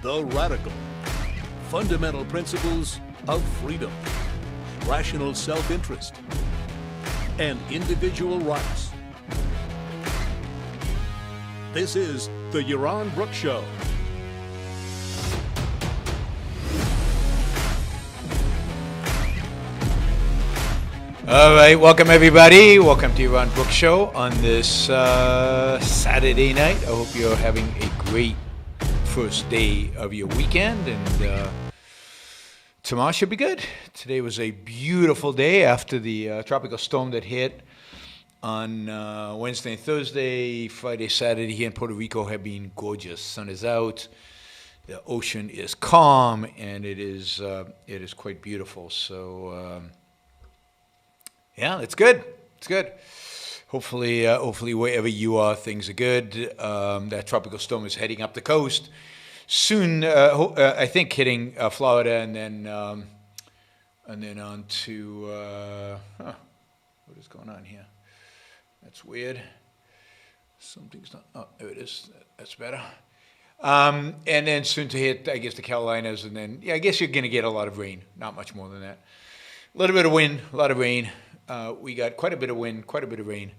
the radical, fundamental principles of freedom, rational self-interest, and individual rights. This is the Yaron Brook Show. All right, welcome everybody. Welcome to Yaron Brook Show on this Saturday night. I hope you're having a great first day of your weekend, and tomorrow should be good. Today was a beautiful day after the tropical storm that hit on Wednesday and Thursday. Friday, Saturday here in Puerto Rico have been gorgeous. Sun is out, the ocean is calm, and it is quite beautiful. So yeah, it's good. It's good. Hopefully wherever you are, things are good. That tropical storm is heading up the coast soon. I think hitting Florida, and then on to what is going on here? That's weird. Something's not. Oh, there it is. That's better. And then soon to hit, I guess, the Carolinas, and then I guess you're going to get a lot of rain. Not much more than that. A little bit of wind, a lot of rain. We got quite a bit of wind, quite a bit of rain.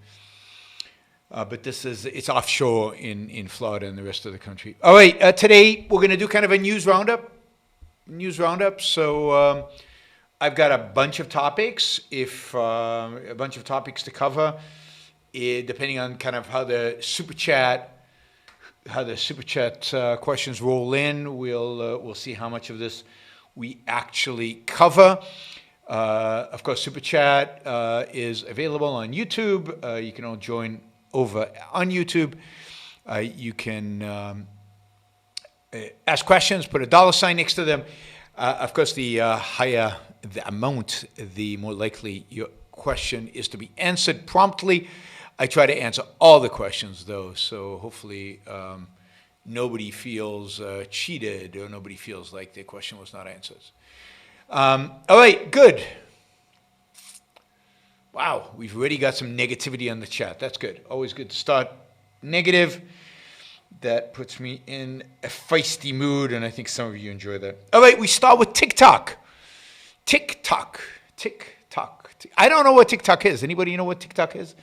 But it's offshore in Florida and the rest of the country. All right, today we're going to do kind of a news roundup. So I've got a bunch of topics, a bunch of topics to cover, depending on kind of how the super chat questions roll in. We'll see how much of this we actually cover. Of course, Super Chat is available on YouTube. You can all join over on YouTube. You can ask questions, put a $sign next to them. Of course, the higher the amount, the more likely your question is to be answered promptly. I try to answer all the questions, though, so hopefully nobody feels cheated or nobody feels like their question was not answered. All right, good. Wow, we've already got some negativity on the chat. That's good. Always good to start negative. That puts me in a feisty mood, and I think some of you enjoy that. All right, we start with TikTok. TikTok. I don't know what TikTok is. Anybody know what TikTok is?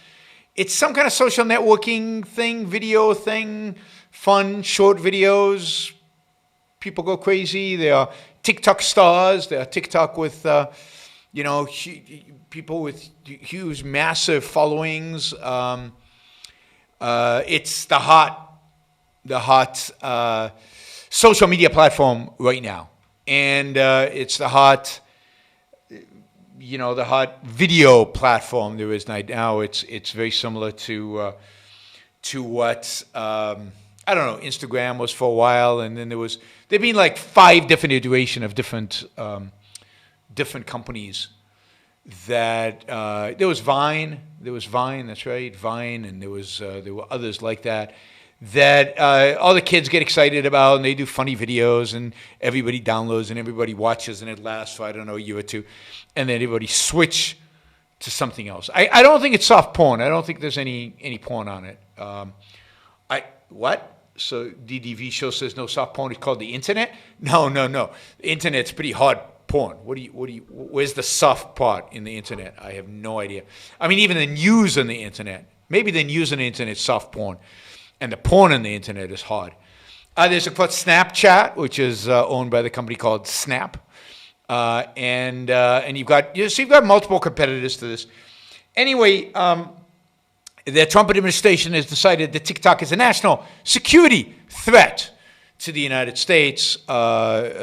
It's some kind of social networking thing, video thing, fun, short videos. People go crazy. They are TikTok stars. They are TikTok with, people with huge, massive followings. It's the hot social media platform right now, and it's the hot video platform there is right now. It's very similar to what I don't know, Instagram was for a while, and then there've been like 5 different iterations of different companies. That there was Vine, that's right, Vine, and there were others like that all the kids get excited about, and they do funny videos, and everybody downloads and everybody watches, and it lasts for, I don't know, a year or two, and then everybody switch to something else. I don't think it's soft porn. I don't think there's any porn on it. What? So DDV show says no soft porn. It's called the internet? No. The internet's pretty hard porn. Where's the soft part in the internet? I have no idea. I mean, even the news on the internet. Maybe the news on the internet is soft porn, and the porn on the internet is hard. There's of course Snapchat, which is owned by the company called Snap, and you've got multiple competitors to this. Anyway, the Trump administration has decided that TikTok is a national security threat to the United States.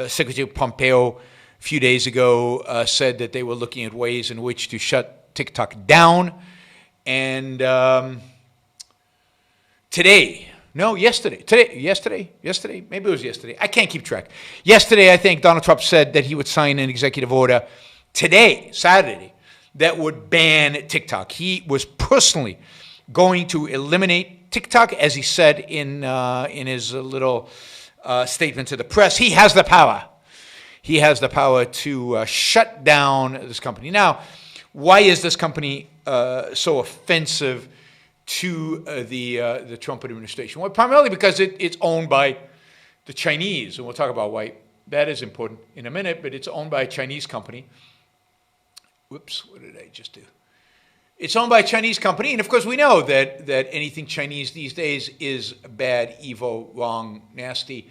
Secretary Pompeo a few days ago said that they were looking at ways in which to shut TikTok down. And yesterday, maybe it was yesterday. I can't keep track. Yesterday, I think Donald Trump said that he would sign an executive order today, Saturday, that would ban TikTok. He was personally going to eliminate TikTok, as he said in his little statement to the press. He has the power. He has the power to shut down this company. Now, why is this company so offensive to the Trump administration? Well, primarily because it's owned by the Chinese, and we'll talk about why that is important in a minute, but it's owned by a Chinese company. Whoops, what did I just do? It's owned by a Chinese company, and of course we know that anything Chinese these days is bad, evil, wrong, nasty,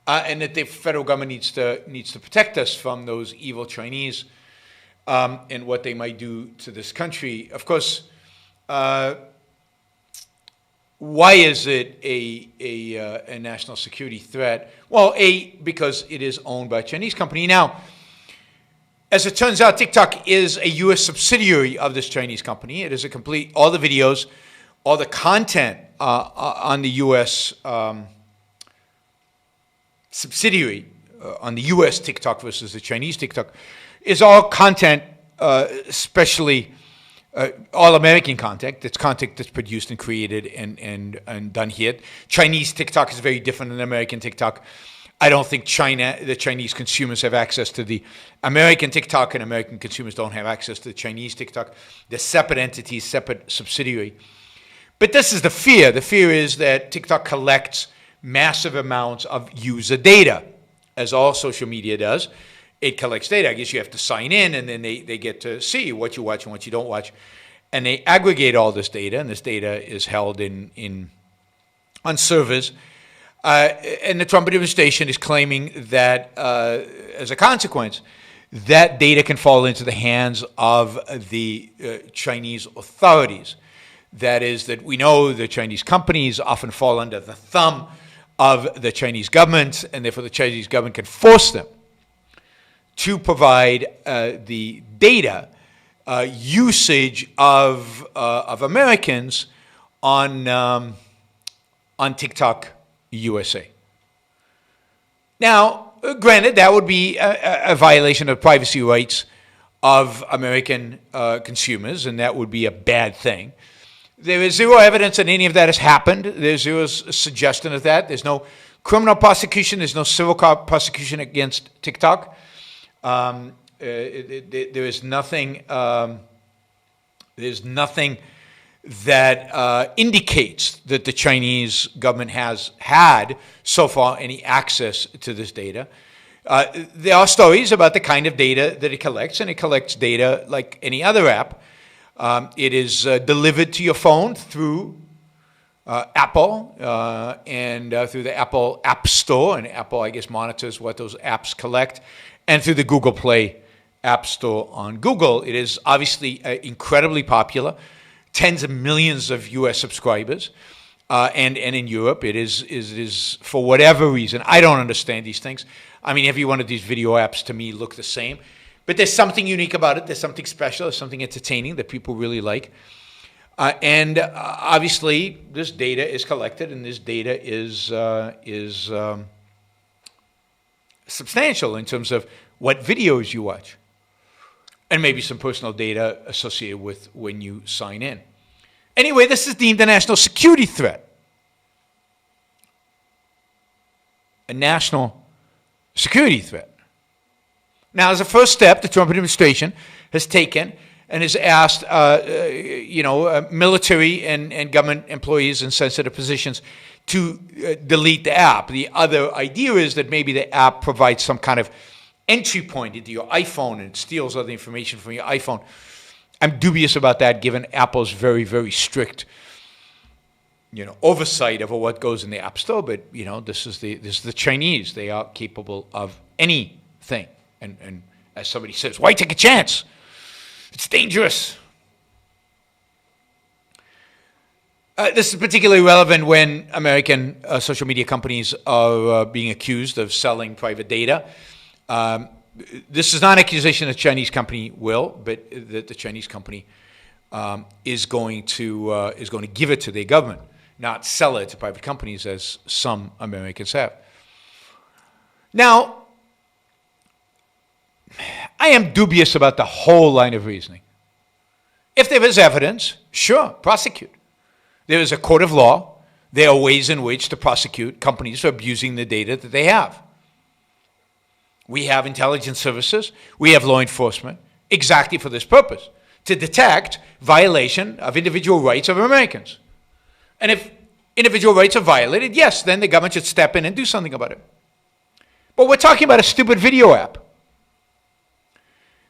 and that the federal government needs to protect us from those evil Chinese and what they might do to this country. Of course, why is it a national security threat? Well, because it is owned by a Chinese company. Now, as it turns out, TikTok is a U.S. subsidiary of this Chinese company. It is all the videos, all the content on the U.S. Subsidiary, on the U.S. TikTok versus the Chinese TikTok, is all content, especially all American content. It's content that's produced and created and done here. Chinese TikTok is very different than American TikTok. I don't think the Chinese consumers have access to the American TikTok, and American consumers don't have access to the Chinese TikTok. They're separate entities, separate subsidiary. But this is the fear. The fear is that TikTok collects massive amounts of user data, as all social media does. It collects data. I guess you have to sign in, and then they get to see what you watch and what you don't watch. And they aggregate all this data, and this data is held on servers. And the Trump administration is claiming that, as a consequence, that data can fall into the hands of the Chinese authorities. That is, that we know the Chinese companies often fall under the thumb of the Chinese government, and therefore the Chinese government can force them to provide the data usage of Americans on TikTok USA. Now, granted, that would be a violation of privacy rights of American consumers, and that would be a bad thing. There is zero evidence that any of that has happened. There's zero suggestion of that. There's no criminal prosecution. There's no civil prosecution against TikTok. There is nothing. There's nothing that indicates that the Chinese government has had so far any access to this data. There are stories about the kind of data that it collects, and it collects data like any other app. It is delivered to your phone through Apple and through the Apple App Store, and Apple, I guess, monitors what those apps collect, and through the Google Play App Store on Google. It is obviously incredibly popular. Tens of millions of U.S. subscribers, and in Europe, it is for whatever reason. I don't understand these things. I mean, every one of these video apps to me look the same, but there's something unique about it. There's something special. There's something entertaining that people really like, and obviously, this data is collected, and this data is substantial in terms of what videos you watch, and maybe some personal data associated with when you sign in. Anyway, this is deemed a national security threat. A national security threat. Now, as a first step, the Trump administration has taken and has asked, military and government employees in sensitive positions to delete the app. The other idea is that maybe the app provides some kind of entry point into your iPhone and steals all the information from your iPhone. I'm dubious about that, given Apple's very, very strict, oversight over what goes in the App Store. But this is the Chinese. They are capable of anything. And as somebody says, why take a chance? It's dangerous. This is particularly relevant when American social media companies are being accused of selling private data. This is not an accusation that the Chinese company will, but that the Chinese company is going to give it to their government, not sell it to private companies, as some Americans have. Now, I am dubious about the whole line of reasoning. If there is evidence, sure, prosecute. There is a court of law. There are ways in which to prosecute companies for abusing the data that they have. We have intelligence services. We have law enforcement exactly for this purpose, to detect violation of individual rights of Americans. And individual rights are violated, yes, then the government should step in and do something about it. But we're talking about a stupid video app.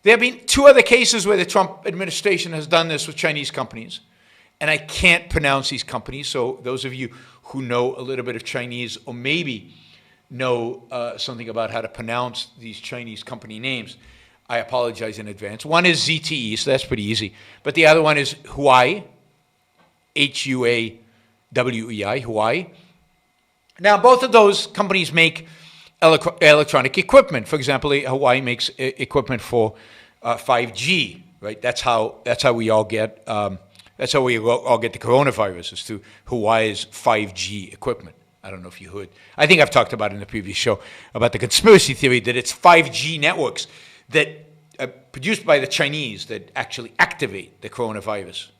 There have been 2 other cases where the Trump administration has done this with Chinese companies. And I can't pronounce these companies, so those of you who know a little bit of Chinese or maybe know something about how to pronounce these Chinese company names, I apologize in advance. One is ZTE, so that's pretty easy. But the other one is Huawei, Huawei, Huawei. Now, both of those companies make electronic equipment. For example, Huawei makes equipment for 5G, right? That's how we all get the coronavirus, is through Huawei's 5G equipment. I don't know if you heard. I think I've talked about it in the previous show about the conspiracy theory that it's 5G networks that are produced by the Chinese that actually activate the coronavirus.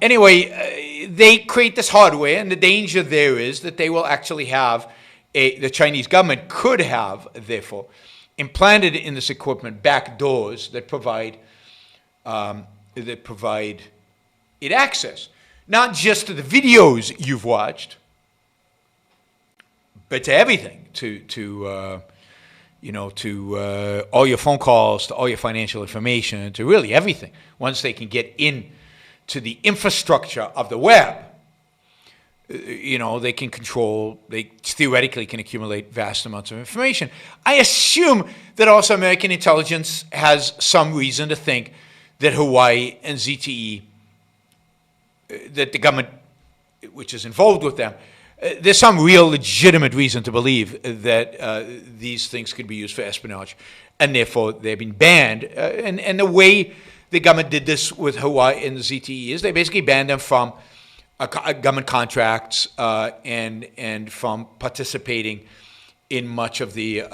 Anyway, they create this hardware, and the danger there is that they will actually have the Chinese government could have, therefore, implanted in this equipment back doors that provide it access, not just to the videos you've watched, but to everything, to all your phone calls, to all your financial information, to really everything. Once they can get in to the infrastructure of the web, they can control, they theoretically can accumulate vast amounts of information. I assume that also American intelligence has some reason to think that Huawei and ZTE, that the government, which is involved with them, there's some real legitimate reason to believe that these things could be used for espionage, and therefore they've been banned. And the way the government did this with Huawei and ZTE is they basically banned them from government contracts and from participating in much of the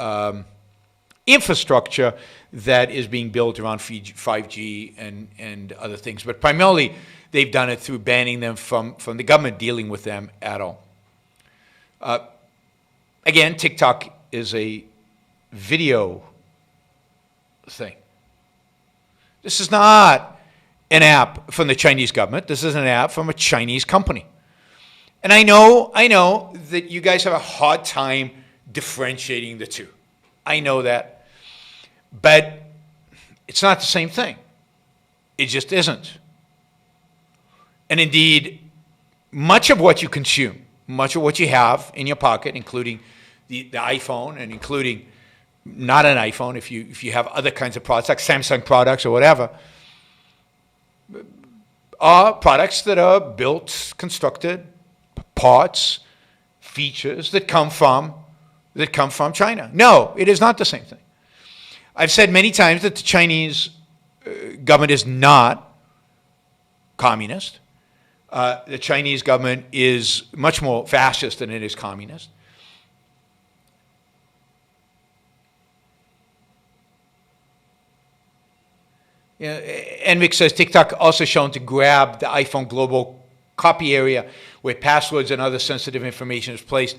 infrastructure that is being built around 5G and other things. But primarily, they've done it through banning them from the government dealing with them at all. Again, TikTok is a video thing. This is not an app from the Chinese government. This is an app from a Chinese company. And I know that you guys have a hard time differentiating the two. I know that. But it's not the same thing. It just isn't. And indeed, much of what you consume, much of what you have in your pocket, including the iPhone and including not an iPhone, if you have other kinds of products, like Samsung products or whatever, are products that are built, constructed, parts, features that come from China. No, it is not the same thing. I've said many times that the Chinese government is not communist. The Chinese government is much more fascist than it is communist. Enric says TikTok also shown to grab the iPhone global copy area where passwords and other sensitive information is placed.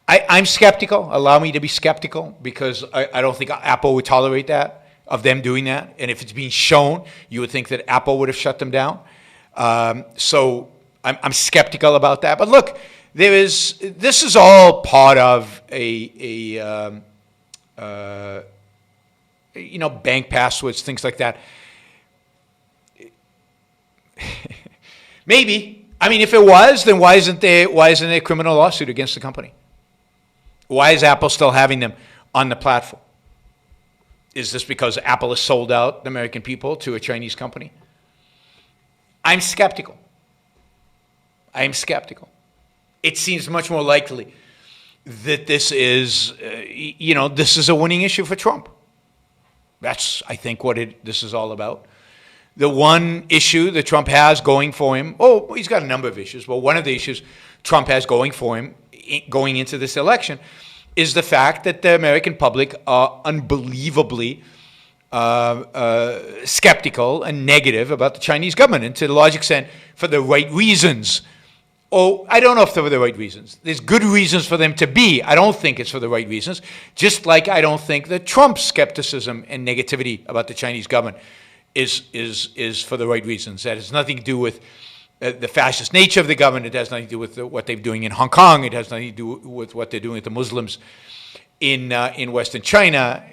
I'm skeptical. Allow me to be skeptical, because I don't think Apple would tolerate that, of them doing that. And if it's being shown, you would think that Apple would have shut them down. So I'm skeptical about that. But look, this is all part of bank passwords, things like that. Maybe. I mean, if it was, then why isn't there a criminal lawsuit against the company? Why is Apple still having them on the platform? Is this because Apple has sold out the American people to a Chinese company? I'm skeptical. It seems much more likely that this is a winning issue for Trump. That's, I think, what this is all about. The one issue that Trump has going for him, he's got a number of issues, but one of the issues Trump has going for him going into this election is the fact that the American public are unbelievably skeptical and negative about the Chinese government, and to a large extent for the right reasons. I don't know if they're for the right reasons. There's good reasons for them to be. I don't think it's for the right reasons, just like I don't think that Trump's skepticism and negativity about the Chinese government is for the right reasons. That has nothing to do with the fascist nature of the government. It has nothing to do with what they're doing in Hong Kong. It has nothing to do with what they're doing with the Muslims in Western China.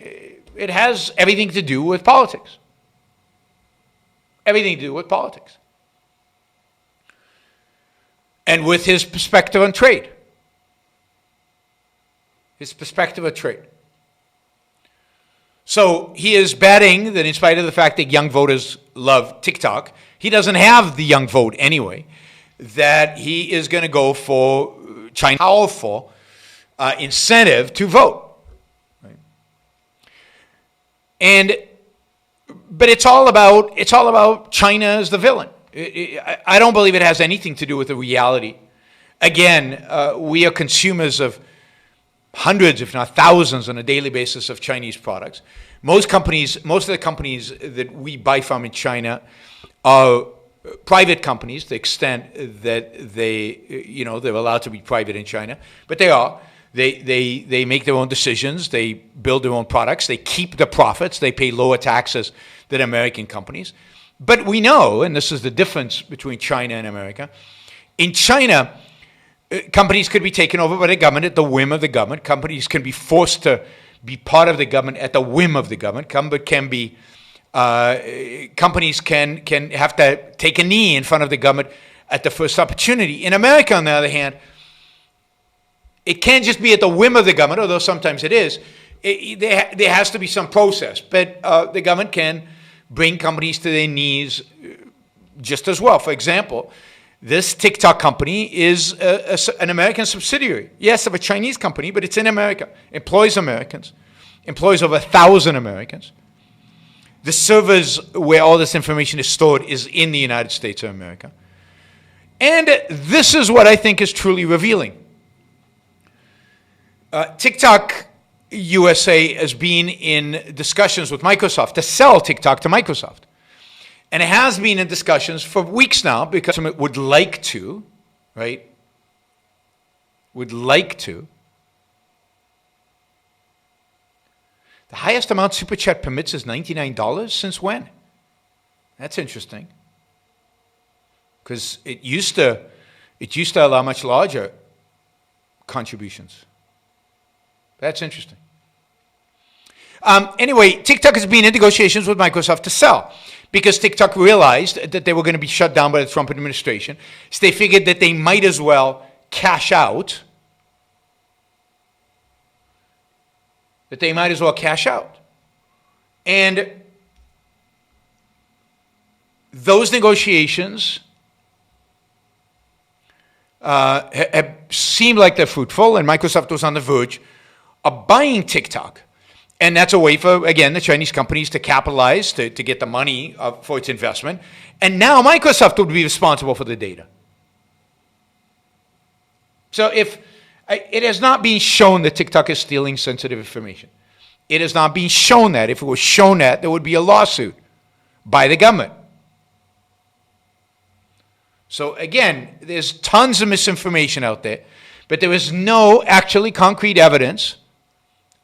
It has everything to do with politics. Everything to do with politics. And with his perspective on trade. His perspective of trade. So he is betting that in spite of the fact that young voters love TikTok, he doesn't have the young vote anyway, that he is going to go for China's powerful incentive to vote. Right? But it's all about China as the villain. I don't believe it has anything to do with the reality. Again, we are consumers of hundreds, if not thousands, on a daily basis of Chinese products. Most of the companies that we buy from in China are private companies, to the extent that they're allowed to be private in China, but they are. They make their own decisions. They build their own products. They keep the profits. They pay lower taxes than American companies. But we know, and this is the difference between China and America, in China, companies could be taken over by the government at the whim of the government. Companies can be forced to be part of the government at the whim of the government. Companies can have to take a knee in front of the government at the first opportunity. In America, on the other hand, it can't just be at the whim of the government, although sometimes it is. There has to be some process. But the government can bring companies to their knees just as well. For example, this TikTok company is an American subsidiary. Yes, of a Chinese company, but it's in America. Employs Americans. Employs over 1,000 Americans. The servers where all this information is stored is in the United States of America. And this is what I think is truly revealing. TikTok USA has been in discussions with Microsoft to sell TikTok to Microsoft. And it has been in discussions for weeks now because it would like to, right? Would like to. The highest amount Super Chat permits is $99. Since when? That's interesting. Because it used to allow much larger contributions. That's interesting. Anyway, TikTok has been in negotiations with Microsoft to sell because TikTok realized that they were going to be shut down by the Trump administration. So they figured that they might as well cash out. And those negotiations have seemed like they're fruitful, and Microsoft was on the verge of buying TikTok. And that's a way for, again, the Chinese companies to capitalize, to get the money for its investment. And now Microsoft would be responsible for the data. So if it has not been shown that TikTok is stealing sensitive information. It has not been shown that. If it was shown that, there would be a lawsuit by the government. So again, there's tons of misinformation out there, but there is no actually concrete evidence.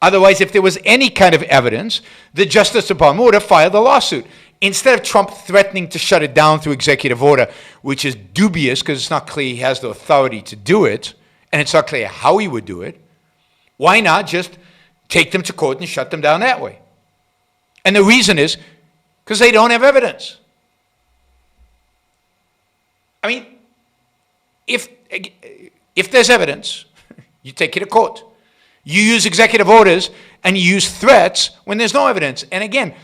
Otherwise, if there was any kind of evidence, the Justice Department would have filed a lawsuit. Instead of Trump threatening to shut it down through executive order, which is dubious because it's not clear he has the authority to do it, and it's not clear how he would do it, why not just take them to court and shut them down that way? And the reason is because they don't have evidence. I mean, if there's evidence, you take it to court. You use executive orders and you use threats when there's no evidence. And again,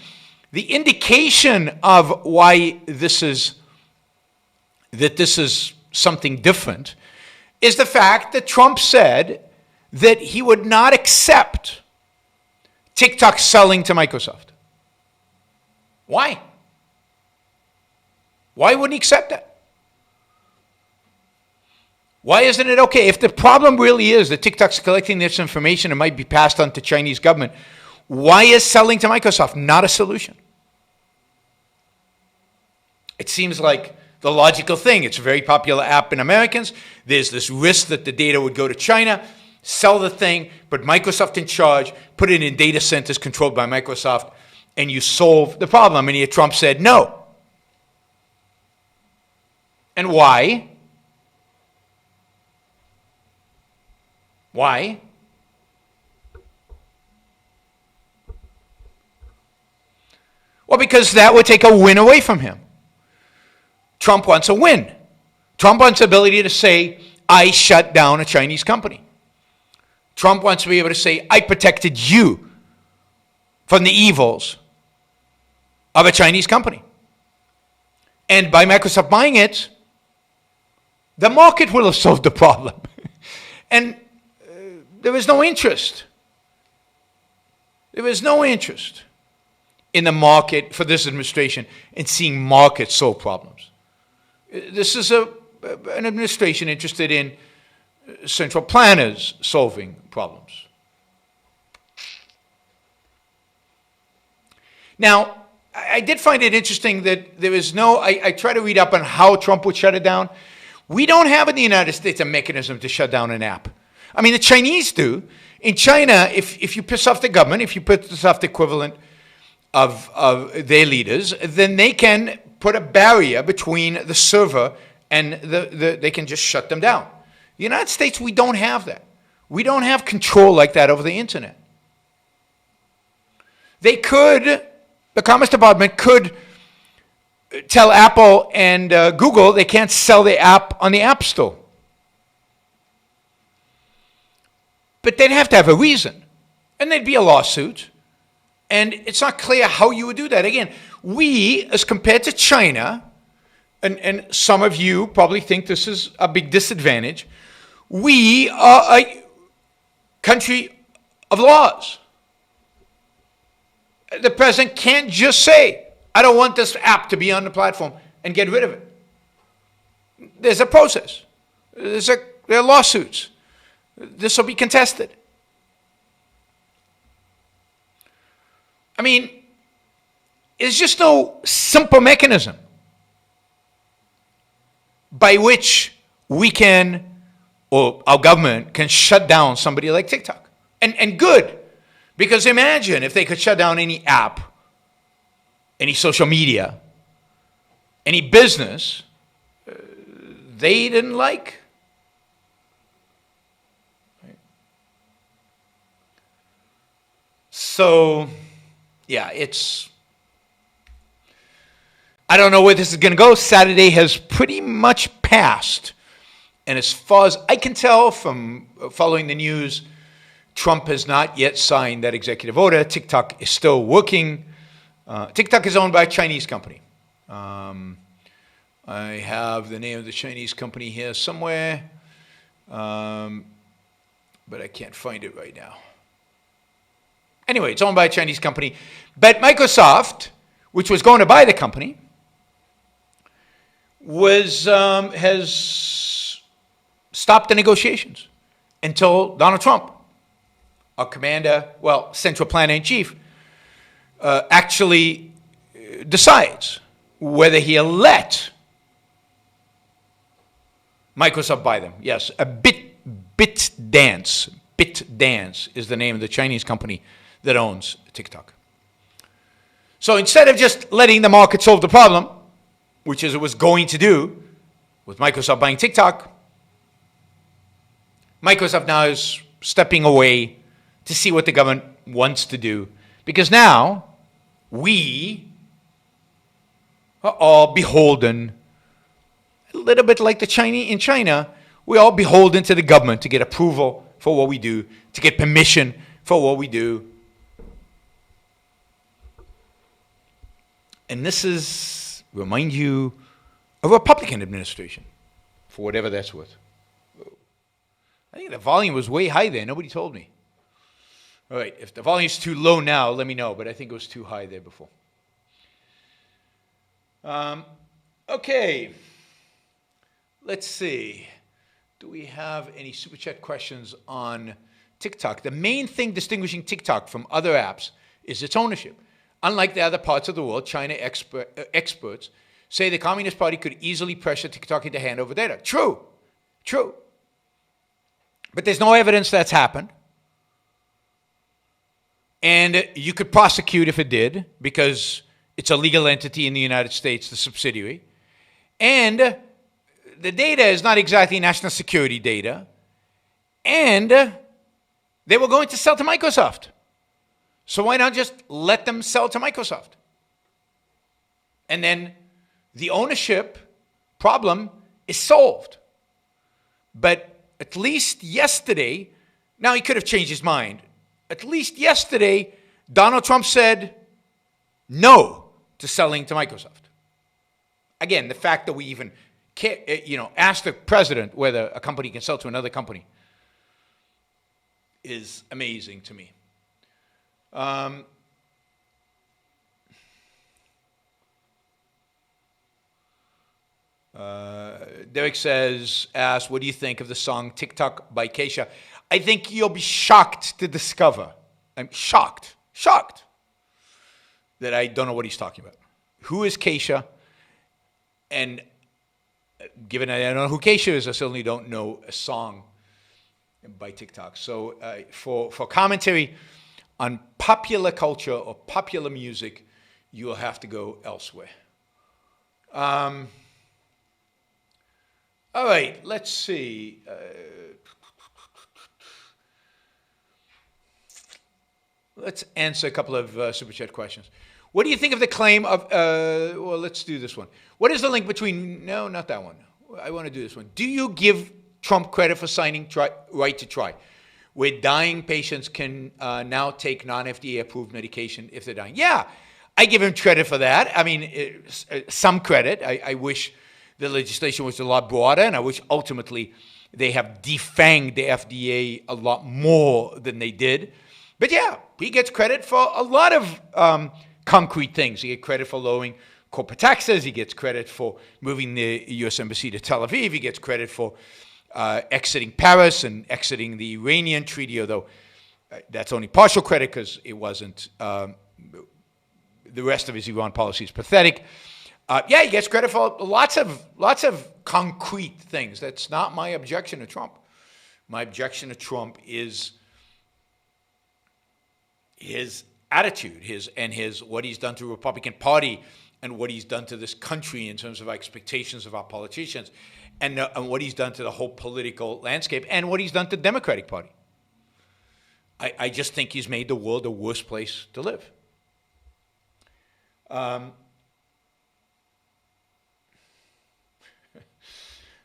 the indication of why this is something different is the fact that Trump said that he would not accept TikTok selling to Microsoft. Why? Why wouldn't he accept that? Why isn't it okay? If the problem really is that TikTok's collecting this information and might be passed on to Chinese government, why is selling to Microsoft not a solution? It seems like the logical thing. It's a very popular app in Americans. There's this risk that the data would go to China, sell the thing, put Microsoft in charge, put it in data centers controlled by Microsoft, and you solve the problem. And yet Trump said no. And why? Why? Well, because that would take a win away from him. Trump wants a win. Trump wants the ability to say, I shut down a Chinese company. Trump wants to be able to say, I protected you from the evils of a Chinese company. And by Microsoft buying it, the market will have solved the problem. And there was no interest. There was no interest in the market for this administration in seeing markets solve problems. This is an administration interested in central planners solving problems. Now, I did find it interesting that there is no, I try to read up on how Trump would shut it down. We don't have in the United States a mechanism to shut down an app. I mean, the Chinese do. In China, if you piss off the government, if you piss off the equivalent of their leaders, then they can put a barrier between the server and they can just shut them down. The United States, we don't have that. We don't have control like that over the internet. They could, the Commerce Department could tell Apple and Google they can't sell the app on the App Store. But they'd have to have a reason. And there'd be a lawsuit. And it's not clear how you would do that. Again, we, as compared to China, and some of you probably think this is a big disadvantage, we are a country of laws. The president can't just say, I don't want this app to be on the platform and get rid of it. There's a process. There are lawsuits. This will be contested. I mean, there's just no simple mechanism by which we can, or our government can shut down somebody like TikTok. And good, because imagine if they could shut down any app, any social media, any business they didn't like. Right? So, yeah, I don't know where this is going to go. Saturday has pretty much passed. And as far as I can tell from following the news, Trump has not yet signed that executive order. TikTok is still working. TikTok is owned by a Chinese company. I have the name of the Chinese company here somewhere, but I can't find it right now. Anyway, it's owned by a Chinese company. But Microsoft, which was going to buy the company, has stopped the negotiations until Donald Trump, our commander, central planner in chief, actually decides whether he'll let Microsoft buy them. Yes, BitDance is the name of the Chinese company that owns TikTok. So instead of just letting the market solve the problem, which is it was going to do with Microsoft buying TikTok, Microsoft now is stepping away to see what the government wants to do, because now we are all beholden, a little bit like the Chinese in China, we're all beholden to the government to get approval for what we do, to get permission for what we do. And this is, remind you, a Republican administration, for whatever that's worth. I think the volume was way high there. Nobody told me. All right, if the volume's too low now, let me know, but I think it was too high there before. Okay, let's see. Do we have any Super Chat questions on TikTok? The main thing distinguishing TikTok from other apps is its ownership. Unlike the other parts of the world, China experts say the Communist Party could easily pressure TikTok into hand over data. True. But there's no evidence that's happened. And you could prosecute if it did, because it's a legal entity in the United States, the subsidiary. And the data is not exactly national security data, and they were going to sell to Microsoft. So why not just let them sell to Microsoft? And then the ownership problem is solved. But at least yesterday, now he could have changed his mind. At least yesterday, Donald Trump said no to selling to Microsoft. Again, the fact that we even ask the president whether a company can sell to another company is amazing to me. Derek asks, what do you think of the song TikTok by Keisha? I think you'll be shocked to discover, I'm shocked that I don't know what he's talking about. Who is Keisha? And given I don't know who Keisha is, I certainly don't know a song by TikTok. So for commentary on popular culture or popular music, you will have to go elsewhere. All right, let's see. Let's answer a couple of Super Chat questions. What do you think of the claim of, well, let's do this one. What is the link between, no, not that one. I want to do this one. Do you give Trump credit for signing right to try, where dying patients can now take non-FDA approved medication if they're dying? Yeah, I give him credit for that. I mean, some credit. I wish the legislation was a lot broader, and I wish ultimately they have defanged the FDA a lot more than they did. But yeah, he gets credit for a lot of concrete things. He gets credit for lowering corporate taxes. He gets credit for moving the U.S. Embassy to Tel Aviv. He gets credit for exiting Paris and exiting the Iranian treaty, although that's only partial credit because it wasn't, the rest of his Iran policy is pathetic. Yeah, he gets credit for lots of concrete things. That's not my objection to Trump. My objection to Trump is his attitude, what he's done to the Republican Party and what he's done to this country in terms of expectations of our politicians, and what he's done to the whole political landscape, and what he's done to the Democratic Party. I just think he's made the world a worse place to live.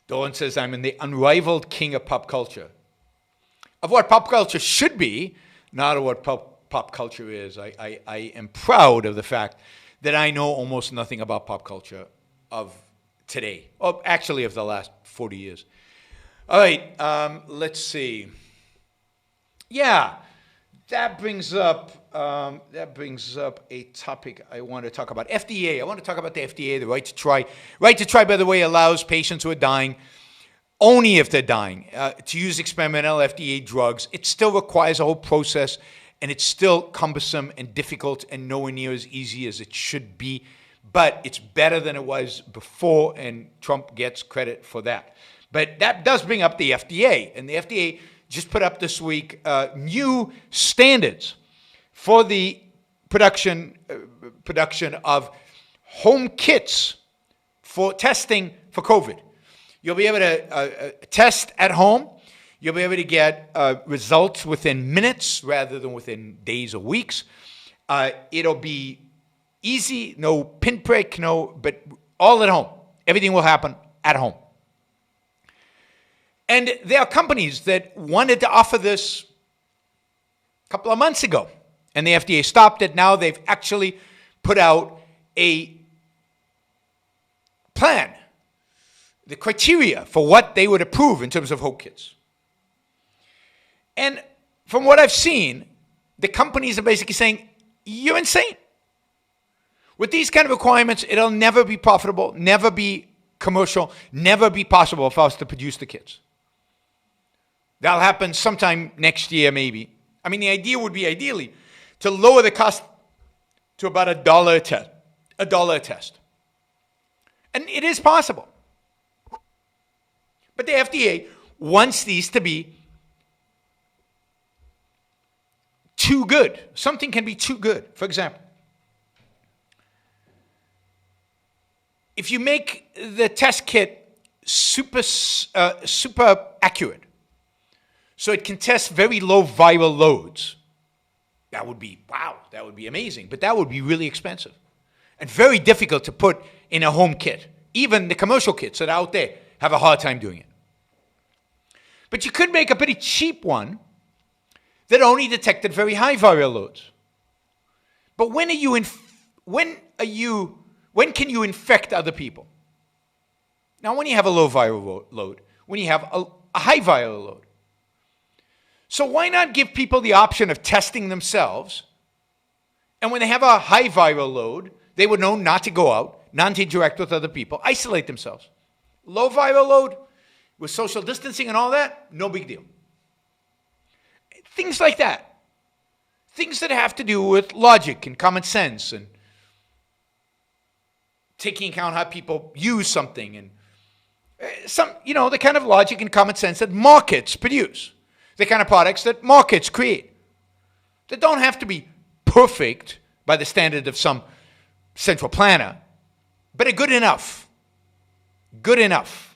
Dolan says, I'm in the unrivaled king of pop culture. Of what pop culture should be, not of what pop culture is. I am proud of the fact that I know almost nothing about pop culture of today, or actually of the last 40 years. All right, let's see. Yeah, that brings up a topic I want to talk about. FDA. I want to talk about the FDA, the right to try. Right to try, by the way, allows patients who are dying, only if they're dying, to use experimental FDA drugs. It still requires a whole process, and it's still cumbersome and difficult and nowhere near as easy as it should be. But it's better than it was before, and Trump gets credit for that. But that does bring up the FDA, and the FDA just put up this week new standards for the production of home kits for testing for COVID. You'll be able to test at home. You'll be able to get results within minutes rather than within days or weeks. It'll be easy, no pinprick, but all at home. Everything will happen at home. And there are companies that wanted to offer this a couple of months ago, and the FDA stopped it. Now they've actually put out a plan, the criteria for what they would approve in terms of home kits. And from what I've seen, the companies are basically saying, you're insane. With these kind of requirements, it'll never be profitable, never be commercial, never be possible for us to produce the kits. That'll happen sometime next year, maybe. I mean, the idea would be, ideally, to lower the cost to about $1 a test. And it is possible. But the FDA wants these to be too good. Something can be too good. For example, if you make the test kit super accurate. So it can test very low viral loads. That would be, wow, that would be amazing. But that would be really expensive and very difficult to put in a home kit. Even the commercial kits that are out there have a hard time doing it. But you could make a pretty cheap one that only detected very high viral loads. But when can you infect other people? Now, when you have a low viral load, when you have a high viral load. So why not give people the option of testing themselves? And when they have a high viral load, they would know not to go out, not to interact with other people, isolate themselves. Low viral load with social distancing and all that, no big deal. Things like that. Things that have to do with logic and common sense and taking account how people use something and the kind of logic and common sense that markets produce. The kind of products that markets create. That don't have to be perfect by the standard of some central planner, but are good enough. Good enough.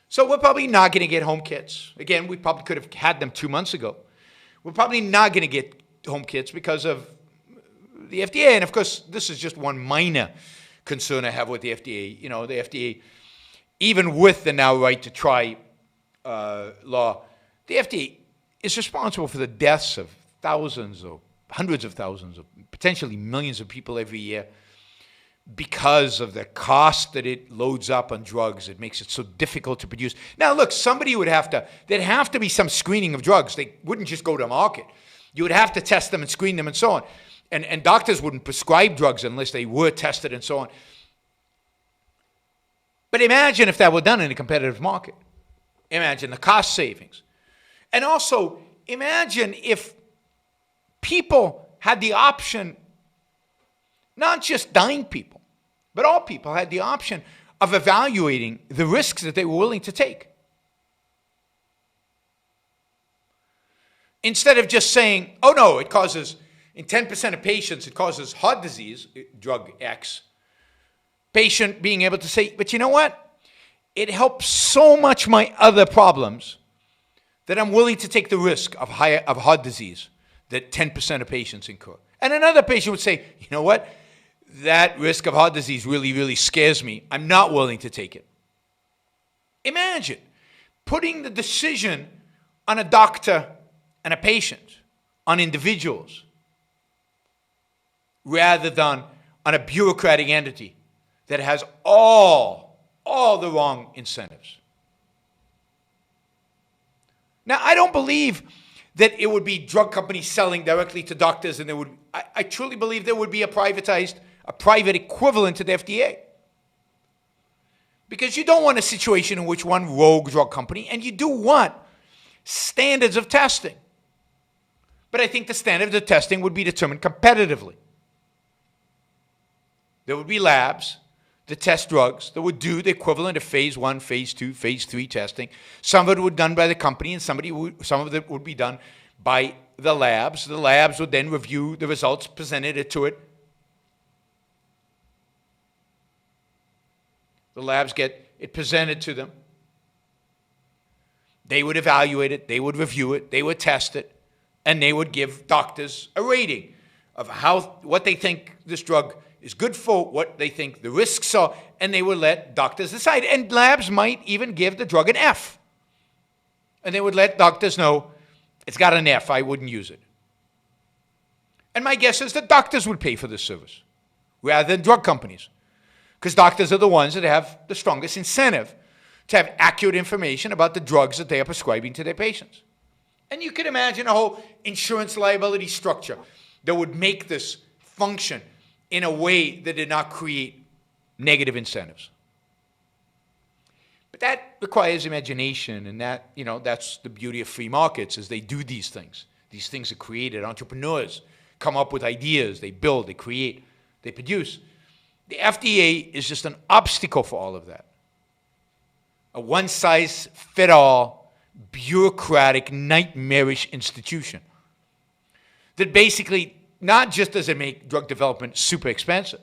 So we're probably not going to get home kits. Again, we probably could have had them 2 months ago. We're probably not going to get home kits because of the FDA. And of course, this is just one minor concern I have with the FDA. You know, the FDA, even with the now right to try law, the FDA is responsible for the deaths of thousands or hundreds of thousands of potentially millions of people every year because of the cost that it loads up on drugs. It makes it so difficult to produce. Now, look, there'd have to be some screening of drugs. They wouldn't just go to market. You would have to test them and screen them and so on. And doctors wouldn't prescribe drugs unless they were tested and so on. But imagine if that were done in a competitive market. Imagine the cost savings. And also, imagine if people had the option, not just dying people, but all people had the option of evaluating the risks that they were willing to take. Instead of just saying, oh no, it causes, in 10% of patients, it causes heart disease, drug X. Patient being able to say, but you know what? It helps so much my other problems that I'm willing to take the risk of heart disease that 10% of patients incur. And another patient would say, you know what? That risk of heart disease really, really scares me. I'm not willing to take it. Imagine putting the decision on a doctor and a patient, on individuals, rather than on a bureaucratic entity that has all the wrong incentives. Now, I don't believe that it would be drug companies selling directly to doctors, and I truly believe there would be a private equivalent to the FDA. Because you don't want a situation in which one rogue drug company, and you do want standards of testing. But I think the standard of testing would be determined competitively. There would be labs that test drugs that would do the equivalent of phase 1, phase 2, phase 3 testing. Some of it would be done by the company, and some of it would be done by the labs. The labs would then review the results, presented to it. The labs get it presented to them. They would evaluate it, they would review it, they would test it, and they would give doctors a rating of what they think this drug is good for, what they think the risks are, and they would let doctors decide. And labs might even give the drug an F. And they would let doctors know, it's got an F, I wouldn't use it. And my guess is that doctors would pay for this service, rather than drug companies. Because doctors are the ones that have the strongest incentive to have accurate information about the drugs that they are prescribing to their patients. And you can imagine a whole insurance liability structure that would make this function in a way that did not create negative incentives. But that requires imagination, and that's the beauty of free markets, is they do these things. These things are created. Entrepreneurs come up with ideas, they build, they create, they produce. The FDA is just an obstacle for all of that. A one-size-fits-all, bureaucratic, nightmarish institution that basically, not just does it make drug development super expensive,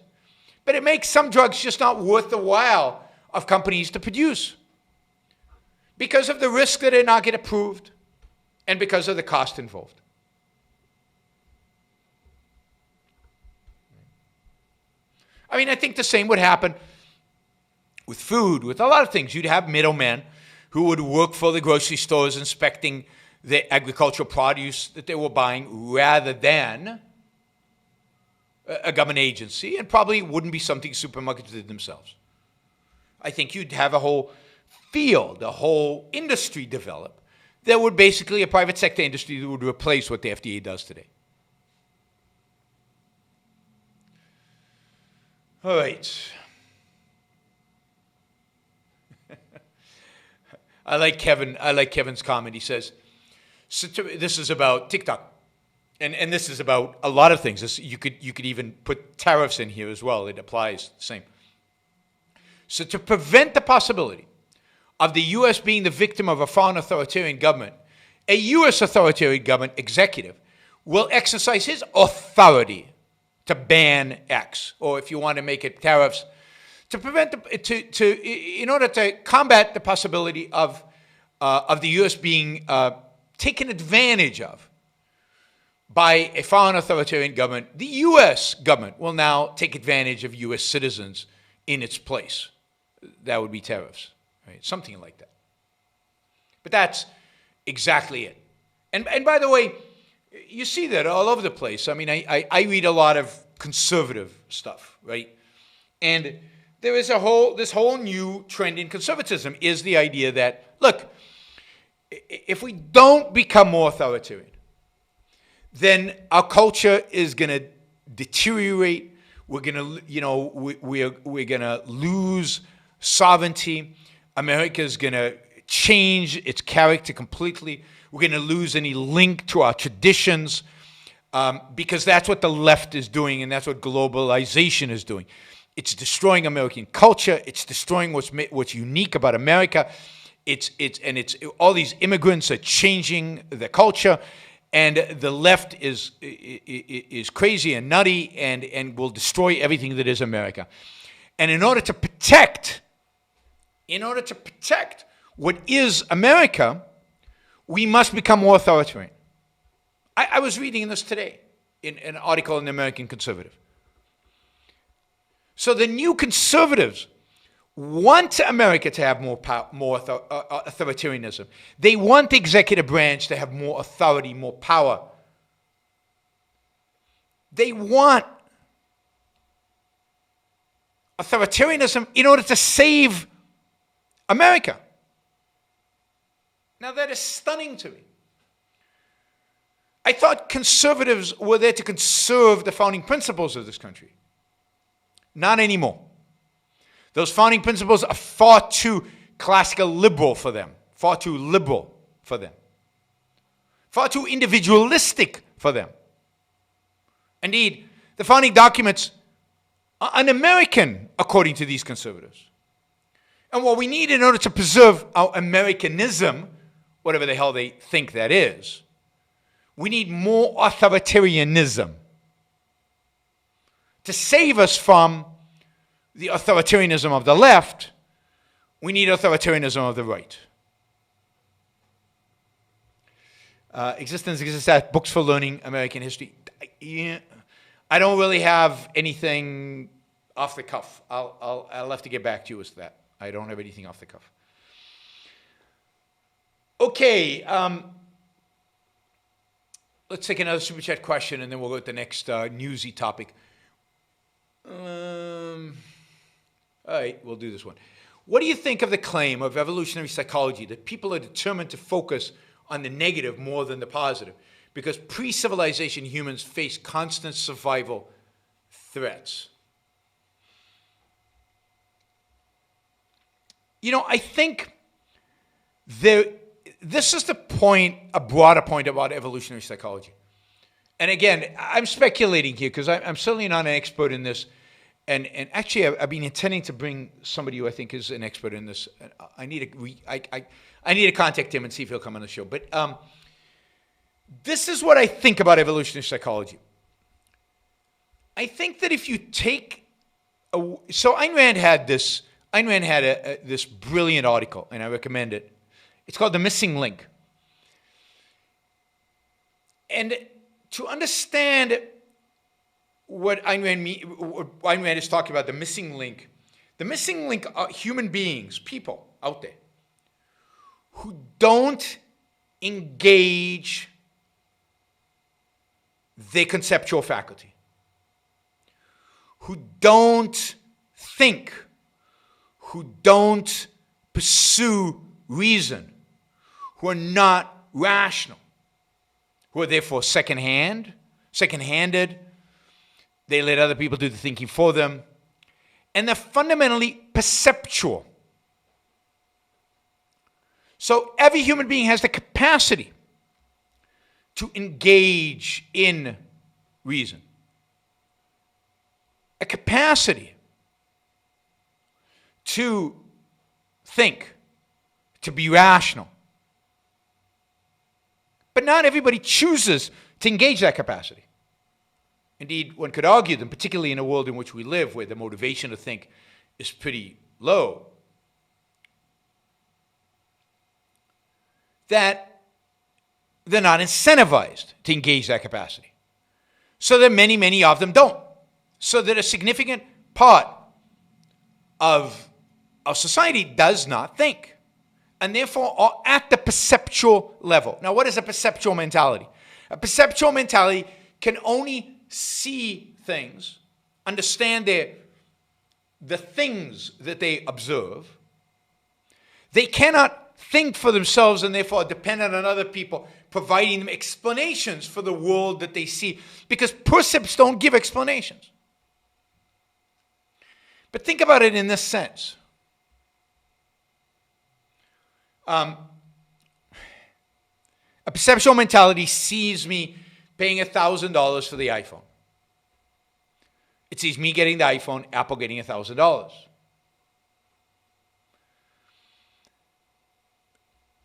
But it makes some drugs just not worth the while of companies to produce because of the risk that it not get approved and because of the cost involved. I mean, I think the same would happen with food, with a lot of things. You'd have middlemen who would work for the grocery stores inspecting the agricultural produce that they were buying rather than a government agency, and probably wouldn't be something supermarkets did themselves. I think you'd have a whole field, a whole industry develop that would basically, a private sector industry that would replace what the FDA does today. All right. I like Kevin's comment. He says, this is about TikTok. And this is about a lot of things. You could even put tariffs in here as well. It applies the same. So to prevent the possibility of the U.S. being the victim of a foreign authoritarian government, a U.S. authoritarian government executive will exercise his authority to ban X, or if you want to make it tariffs, to prevent in order to combat the possibility of the U.S. being taken advantage of by a foreign authoritarian government. The U.S. government will now take advantage of U.S. citizens in its place. That would be tariffs, right? Something like that. But that's exactly it. And by the way, you see that all over the place. I mean, I read a lot of conservative stuff, right? And there is this whole new trend in conservatism is the idea that, look, if we don't become more authoritarian, then our culture is going to deteriorate. We're going to, we're going to lose sovereignty. America is going to change its character completely. We're going to lose any link to our traditions because that's what the left is doing, and that's what globalization is doing. It's destroying American culture. It's destroying what's unique about America. It's all these immigrants are changing the culture, and the left is crazy and nutty and will destroy everything that is America. And in order to protect what is America, we must become more authoritarian. I was reading this today in an article in the American Conservative. So the new conservatives want America to have more authoritarianism. They want the executive branch to have more authority, more power. They want authoritarianism in order to save America. Now that is stunning to me. I thought conservatives were there to conserve the founding principles of this country. Not anymore. Those founding principles are far too classical liberal for them, far too liberal for them, far too individualistic for them. Indeed, the founding documents are un-American, according to these conservatives. And what we need in order to preserve our Americanism, whatever the hell they think that is, we need more authoritarianism to save us from the authoritarianism of the left. We need authoritarianism of the right. Existence exists at Books for Learning American History. I don't really have anything off the cuff. I'll have to get back to you with that. I don't have anything off the cuff. Okay. Let's take another Super Chat question, and then we'll go to the next newsy topic. All right, we'll do this one. What do you think of the claim of evolutionary psychology that people are determined to focus on the negative more than the positive because pre-civilization humans face constant survival threats? You know, I think this is the point, a broader point about evolutionary psychology. And again, I'm speculating here because I'm certainly not an expert in this. And actually, I've been intending to bring somebody who I think is an expert in this. I need to contact him and see if he'll come on the show. But this is what I think about evolutionary psychology. I think that if you take So Ayn Rand had this. Ayn Rand had this brilliant article, and I recommend it. It's called "The Missing Link." And to understand what Ayn Rand is talking about, the missing link are human beings, people out there, who don't engage their conceptual faculty, who don't think, who don't pursue reason, who are not rational, who are therefore second-handed. They let other people do the thinking for them. And they're fundamentally perceptual. So every human being has the capacity to engage in reason, a capacity to think, to be rational. But not everybody chooses to engage that capacity. Indeed, one could argue that, particularly in a world in which we live, where the motivation to think is pretty low, that they're not incentivized to engage that capacity. So that many of them don't. So that a significant part of our society does not think, and therefore are at the perceptual level. Now, what is a perceptual mentality? A perceptual mentality can only see things, understand the things that they observe. They cannot think for themselves and therefore are dependent on other people providing them explanations for the world that they see, because percepts don't give explanations. But think about it in this sense. A perceptual mentality sees me paying $1,000 for the iPhone. It sees me getting the iPhone, Apple getting $1,000.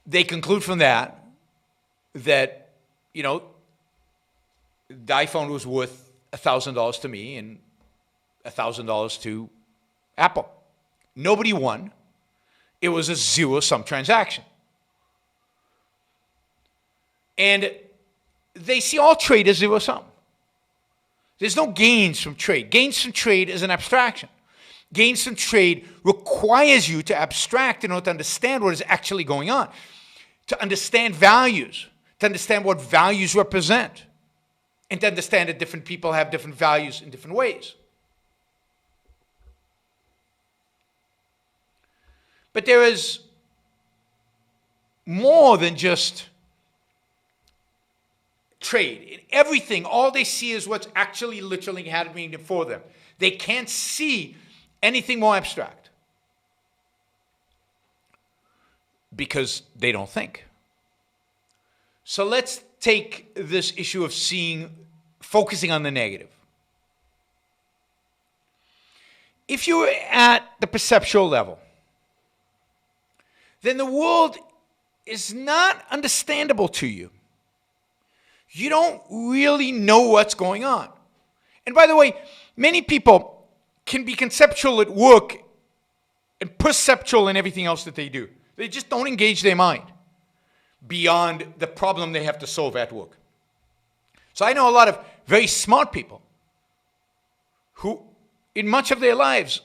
They conclude from that, the iPhone was worth $1,000 to me and $1,000 to Apple. Nobody won. It was a zero-sum transaction. And they see all trade as zero-sum. There's no gains from trade. Gains from trade is an abstraction. Gains from trade requires you to abstract in order to understand what is actually going on, to understand values, to understand what values represent, and to understand that different people have different values in different ways. But there is more than just trade. In everything, all they see is what's actually literally happening for them. They can't see anything more abstract because they don't think. So let's take this issue of focusing on the negative. If you're at the perceptual level, then the world is not understandable to you. You don't really know what's going on. And by the way, many people can be conceptual at work and perceptual in everything else that they do. They just don't engage their mind beyond the problem they have to solve at work. So I know a lot of very smart people who, in much of their lives,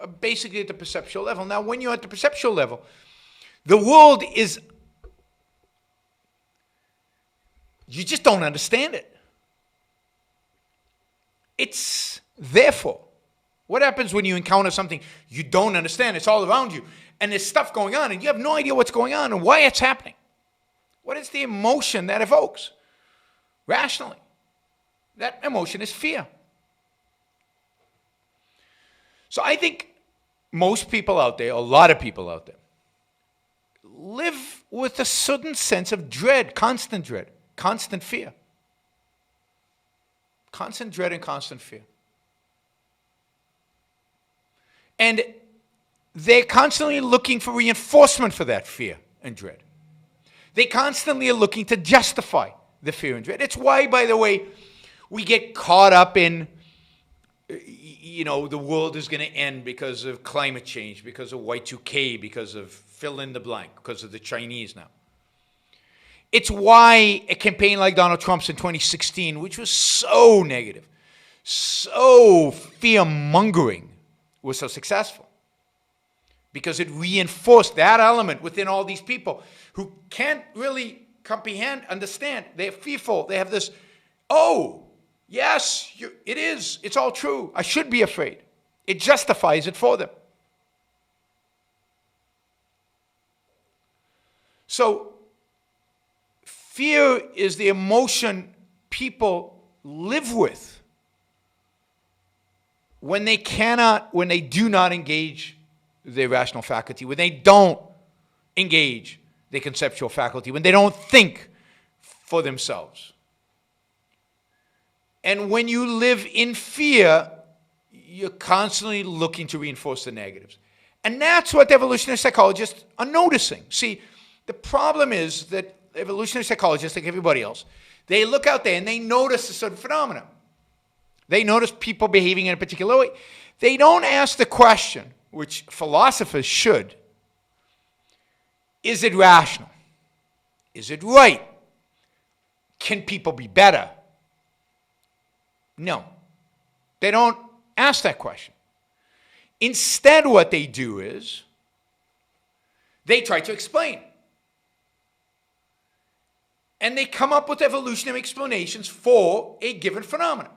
are basically at the perceptual level. Now, when you're at the perceptual level, the world is, you just don't understand it. It's therefore, what happens when you encounter something you don't understand? It's all around you, and there's stuff going on, and you have no idea what's going on and why it's happening. What is the emotion that evokes? Rationally, that emotion is fear. So I think most people out there, a lot of people out there, live with a certain sense of dread, constant fear. Constant dread and constant fear. And they're constantly looking for reinforcement for that fear and dread. They constantly are looking to justify the fear and dread. It's why, by the way, we get caught up in the world is going to end because of climate change, because of Y2K, because of fill in the blank, because of the Chinese now. It's why a campaign like Donald Trump's in 2016, which was so negative, so fear-mongering, was so successful. Because it reinforced that element within all these people who can't really comprehend, understand. They're fearful. They have this, oh, yes, it is. It's all true. I should be afraid. It justifies it for them. So, fear is the emotion people live with when they do not engage the rational faculty, when they don't engage the conceptual faculty, when they don't think for themselves. And when you live in fear, you're constantly looking to reinforce the negatives. And that's what evolutionary psychologists are noticing. See, the problem is that evolutionary psychologists, like everybody else, they look out there and they notice a certain phenomenon. They notice people behaving in a particular way. They don't ask the question, which philosophers should, is it rational? Is it right? Can people be better? No. They don't ask that question. Instead, what they do is they try to explain. And they come up with evolutionary explanations for a given phenomenon.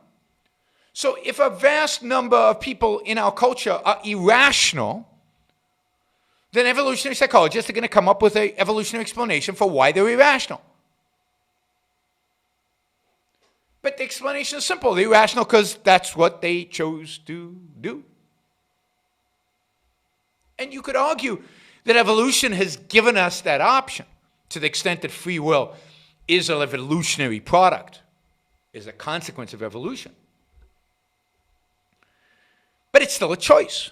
So if a vast number of people in our culture are irrational, then evolutionary psychologists are going to come up with an evolutionary explanation for why they're irrational. But the explanation is simple. They're irrational because that's what they chose to do. And you could argue that evolution has given us that option to the extent that free will is an evolutionary product, is a consequence of evolution. But it's still a choice.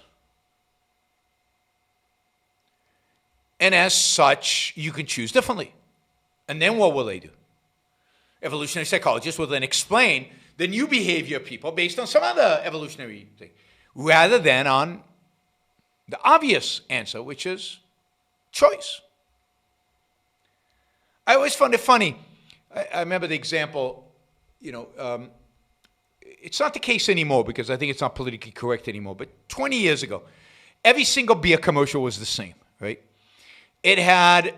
And as such, you can choose differently. And then what will they do? Evolutionary psychologists will then explain the new behavior of people based on some other evolutionary thing, rather than on the obvious answer, which is choice. I always found it funny. I remember the example, it's not the case anymore because I think it's not politically correct anymore, but 20 years ago, every single beer commercial was the same, right? It had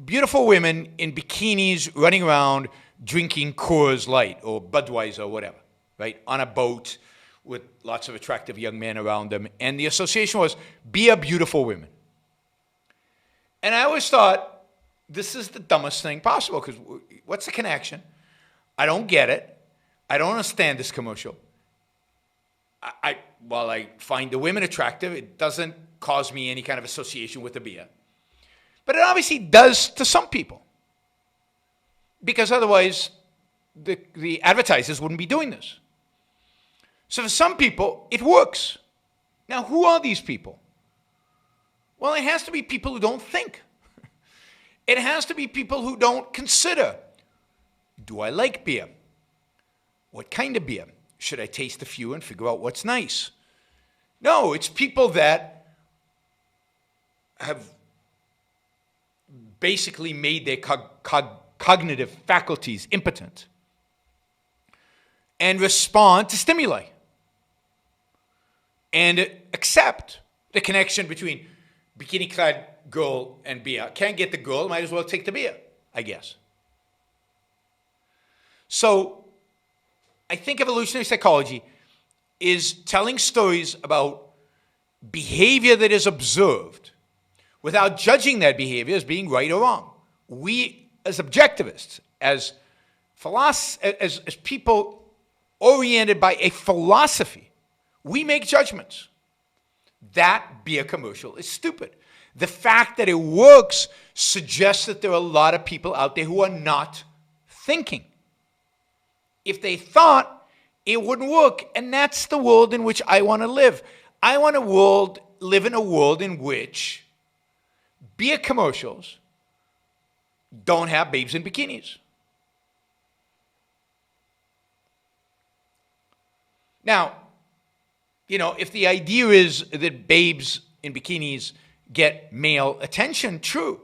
beautiful women in bikinis running around drinking Coors Light or Budweiser or whatever, right? On a boat with lots of attractive young men around them. And the association was, be a beautiful women. And I always thought, this is the dumbest thing possible because what's the connection? I don't get it. I don't understand this commercial. While I find the women attractive, it doesn't cause me any kind of association with the beer. But it obviously does to some people. Because otherwise, the advertisers wouldn't be doing this. So for some people, it works. Now, who are these people? Well, it has to be people who don't think. It has to be people who don't consider, do I like beer? What kind of beer? Should I taste a few and figure out what's nice? No, it's people that have basically made their cognitive faculties impotent and respond to stimuli and accept the connection between bikini-clad girl and beer. Can't get the girl, might as well take the beer, I guess. So I think evolutionary psychology is telling stories about behavior that is observed without judging that behavior as being right or wrong. We, as objectivists, as people oriented by a philosophy, we make judgments. That beer commercial is stupid. The fact that it works suggests that there are a lot of people out there who are not thinking. If they thought, it wouldn't work. And that's the world in which I want to live. I want to live in a world in which beer commercials don't have babes in bikinis. Now, if the idea is that babes in bikinis get male attention, true.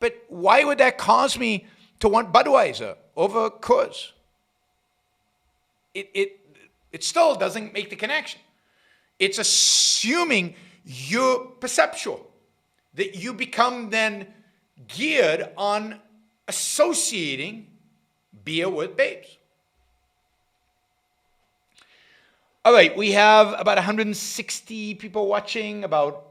But why would that cause me to want Budweiser over Coors? It still doesn't make the connection. It's assuming you're perceptual, that you become then geared on associating beer with babes. All right, we have about 160 people watching. About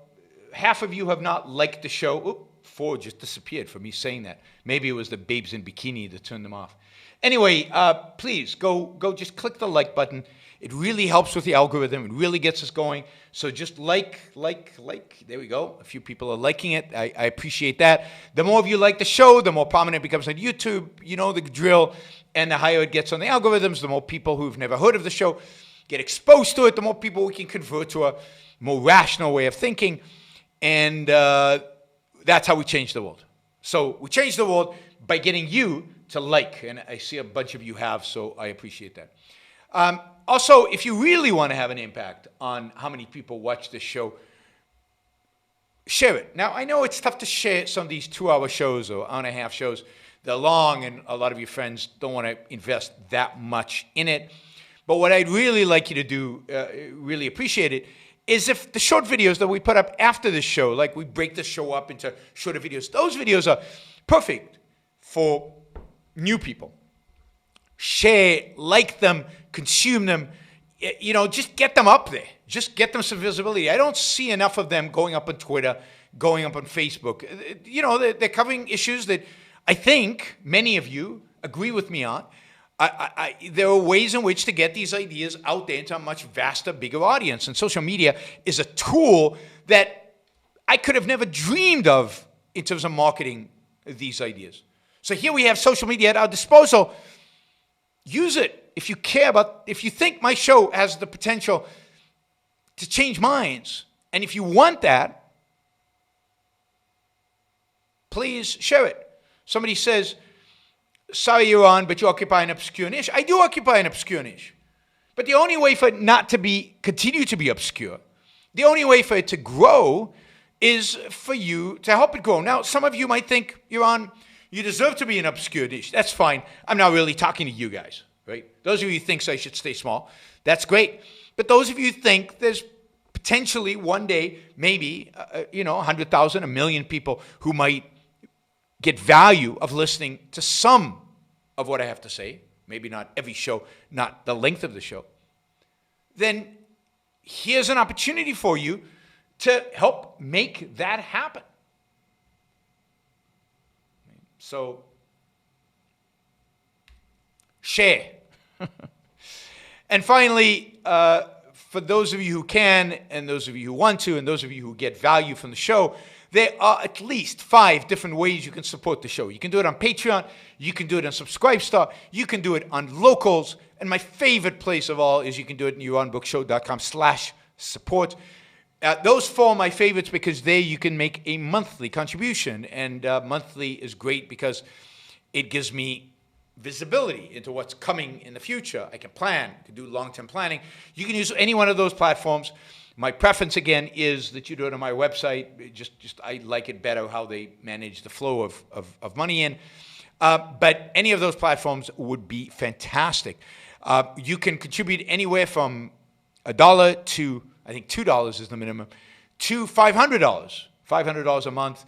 half of you have not liked the show. Oop, 4 just disappeared from me saying that. Maybe it was the babes in bikini that turned them off. Anyway, please go just click the like button. It really helps with the algorithm. It really gets us going. So just like. There we go. A few people are liking it. I appreciate that. The more of you like the show, the more prominent it becomes on YouTube. You know the drill. And the higher it gets on the algorithms, the more people who've never heard of the show get exposed to it, the more people we can convert to a more rational way of thinking. And that's how we change the world. So we change the world by getting you to like. And I see a bunch of you have, so I appreciate that. Also, if you really want to have an impact on how many people watch this show, share it. Now, I know it's tough to share some of these 2-hour shows or hour-and-a-half shows. They're long, and a lot of your friends don't want to invest that much in it. But what I'd really like you to do, really appreciate it, is if the short videos that we put up after the show, like we break the show up into shorter videos, those videos are perfect for new people. Share, like them, consume them, just get them up there. Just get them some visibility. I don't see enough of them going up on Twitter, going up on Facebook. They're covering issues that I think many of you agree with me on. There are ways in which to get these ideas out there into a much vaster, bigger audience. And social media is a tool that I could have never dreamed of in terms of marketing these ideas. So here we have social media at our disposal. Use it if you care about, if you think my show has the potential to change minds. And if you want that, please share it. Somebody says, sorry, Yaron, but you occupy an obscure niche. I do occupy an obscure niche. But the only way for it not to continue to be obscure, the only way for it to grow is for you to help it grow. Now, some of you might think, Yaron, you deserve to be an obscure niche. That's fine. I'm not really talking to you guys, right? Those of you who think I should stay small, that's great. But those of you who think there's potentially one day, maybe, 100,000, 1 million people who might get value of listening to some of what I have to say, maybe not every show, not the length of the show, then here's an opportunity for you to help make that happen. So, share. And finally, for those of you who can, and those of you who want to, and those of you who get value from the show, there are at least 5 different ways you can support the show. You can do it on Patreon. You can do it on Subscribestar. You can do it on Locals. And my favorite place of all is you can do it at yaronbrookshow.com/support. Those 4 are my favorites because there you can make a monthly contribution. And monthly is great because it gives me visibility into what's coming in the future. I can plan. I can do long-term planning. You can use any one of those platforms. My preference, again, is that you do it on my website. Just I like it better how they manage the flow of money in. But any of those platforms would be fantastic. You can contribute anywhere from $1 to, I think $2 is the minimum, to $500. $500 a month.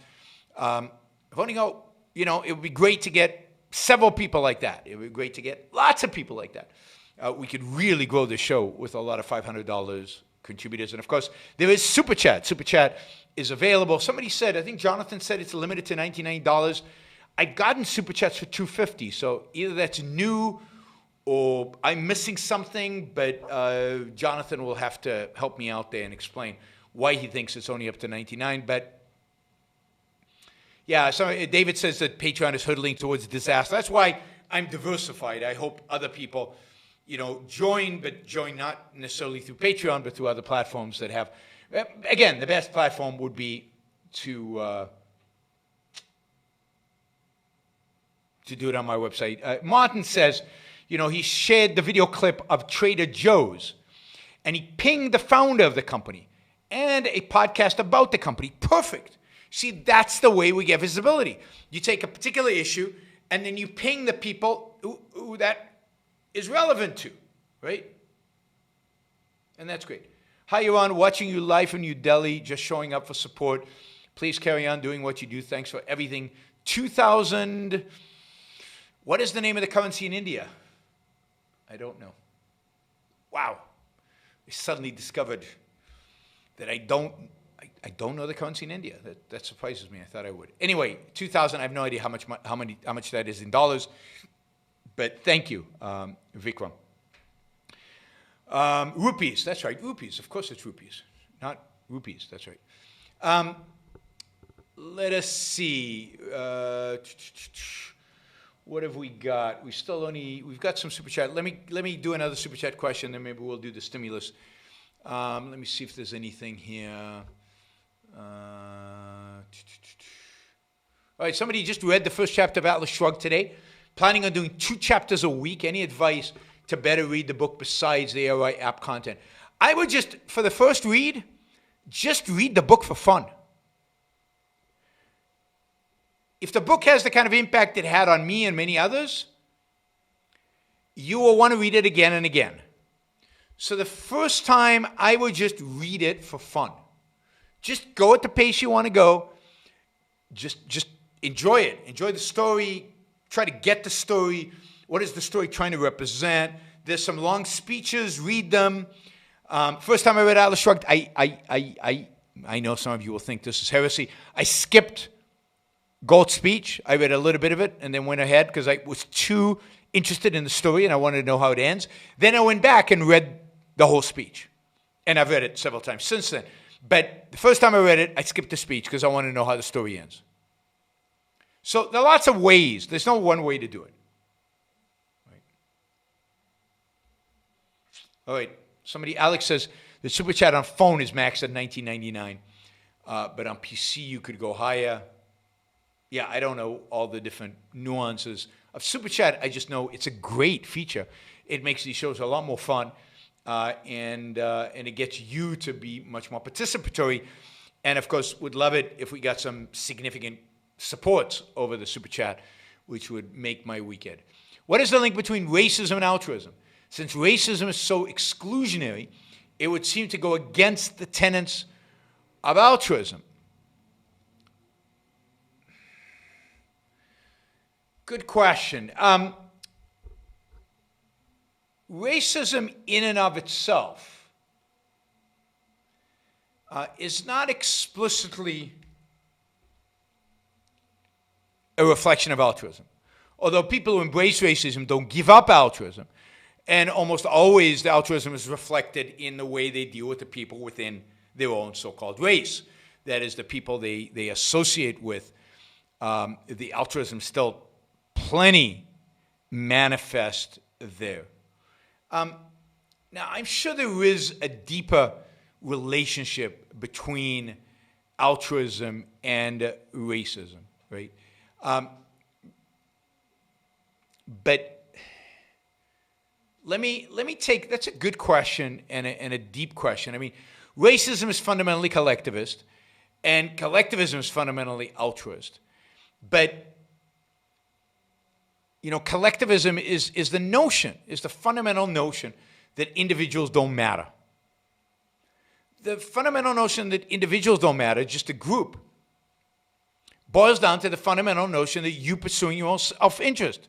If only it would be great to get several people like that. It would be great to get lots of people like that. We could really grow the show with a lot of $500 contributors. And of course, there is Super Chat. Super Chat is available. Somebody said, I think Jonathan said it's limited to $99. I've gotten Super Chats for $250. So either that's new or I'm missing something, but Jonathan will have to help me out there and explain why he thinks it's only up to $99. But yeah, so David says that Patreon is hurtling towards disaster. That's why I'm diversified. I hope other people join, but join not necessarily through Patreon, but through other platforms that have, again, the best platform would be to do it on my website. Martin says, he shared the video clip of Trader Joe's, and he pinged the founder of the company and a podcast about the company. Perfect. See, that's the way we get visibility. You take a particular issue and then you ping the people who that is relevant to, right? And that's great. Hi, Yaron. Watching you live in New Delhi, just showing up for support. Please carry on doing what you do. Thanks for everything. 2000, what is the name of the currency in India? I don't know. Wow. I suddenly discovered that I don't know the currency in India. That surprises me. I thought I would. Anyway, 2000, I have no idea how much that is in dollars. But thank you, Vikram. Rupees, that's right, rupees. Of course it's rupees, not rupees, that's right. Let us see. What have we got? We've got some super chat. Let me do another super chat question, then maybe we'll do the stimulus. Let me see if there's anything here. All right, somebody just read the first chapter of Atlas Shrugged today. Planning on doing 2 chapters a week. Any advice to better read the book besides the ARI app content? I would just, for the first read, just read the book for fun. If the book has the kind of impact it had on me and many others, you will want to read it again and again. So the first time, I would just read it for fun. Just go at the pace you want to go. Just enjoy it. Enjoy the story. Try to get the story. What is the story trying to represent? There's some long speeches. Read them. First time I read Atlas Shrugged, I know some of you will think this is heresy. I skipped Galt's speech. I read a little bit of it and then went ahead because I was too interested in the story and I wanted to know how it ends. Then I went back and read the whole speech. And I've read it several times since then. But the first time I read it, I skipped the speech because I wanted to know how the story ends. So there are lots of ways. There's no one way to do it. Right. All right. Alex says, the super chat on phone is maxed at $19.99. But on PC, you could go higher. Yeah, I don't know all the different nuances of super chat. I just know it's a great feature. It makes these shows a lot more fun. And it gets you to be much more participatory. And, of course, would love it if we got some significant supports over the super chat, which would make my weekend. What is the link between racism and altruism? Since racism is so exclusionary, it would seem to go against the tenets of altruism. Good question. Racism in and of itself is not explicitly a reflection of altruism. Although people who embrace racism don't give up altruism, and almost always the altruism is reflected in the way they deal with the people within their own so-called race. That is, the people they associate with, the altruism still plenty manifest there. Now, I'm sure there is a deeper relationship between altruism and racism, right? But let me take, that's a good question and a deep question. I mean, racism is fundamentally collectivist, and collectivism is fundamentally altruist. But collectivism is the fundamental notion that individuals don't matter. The fundamental notion that individuals don't matter, just a group, boils down to the fundamental notion that you pursuing your own self-interest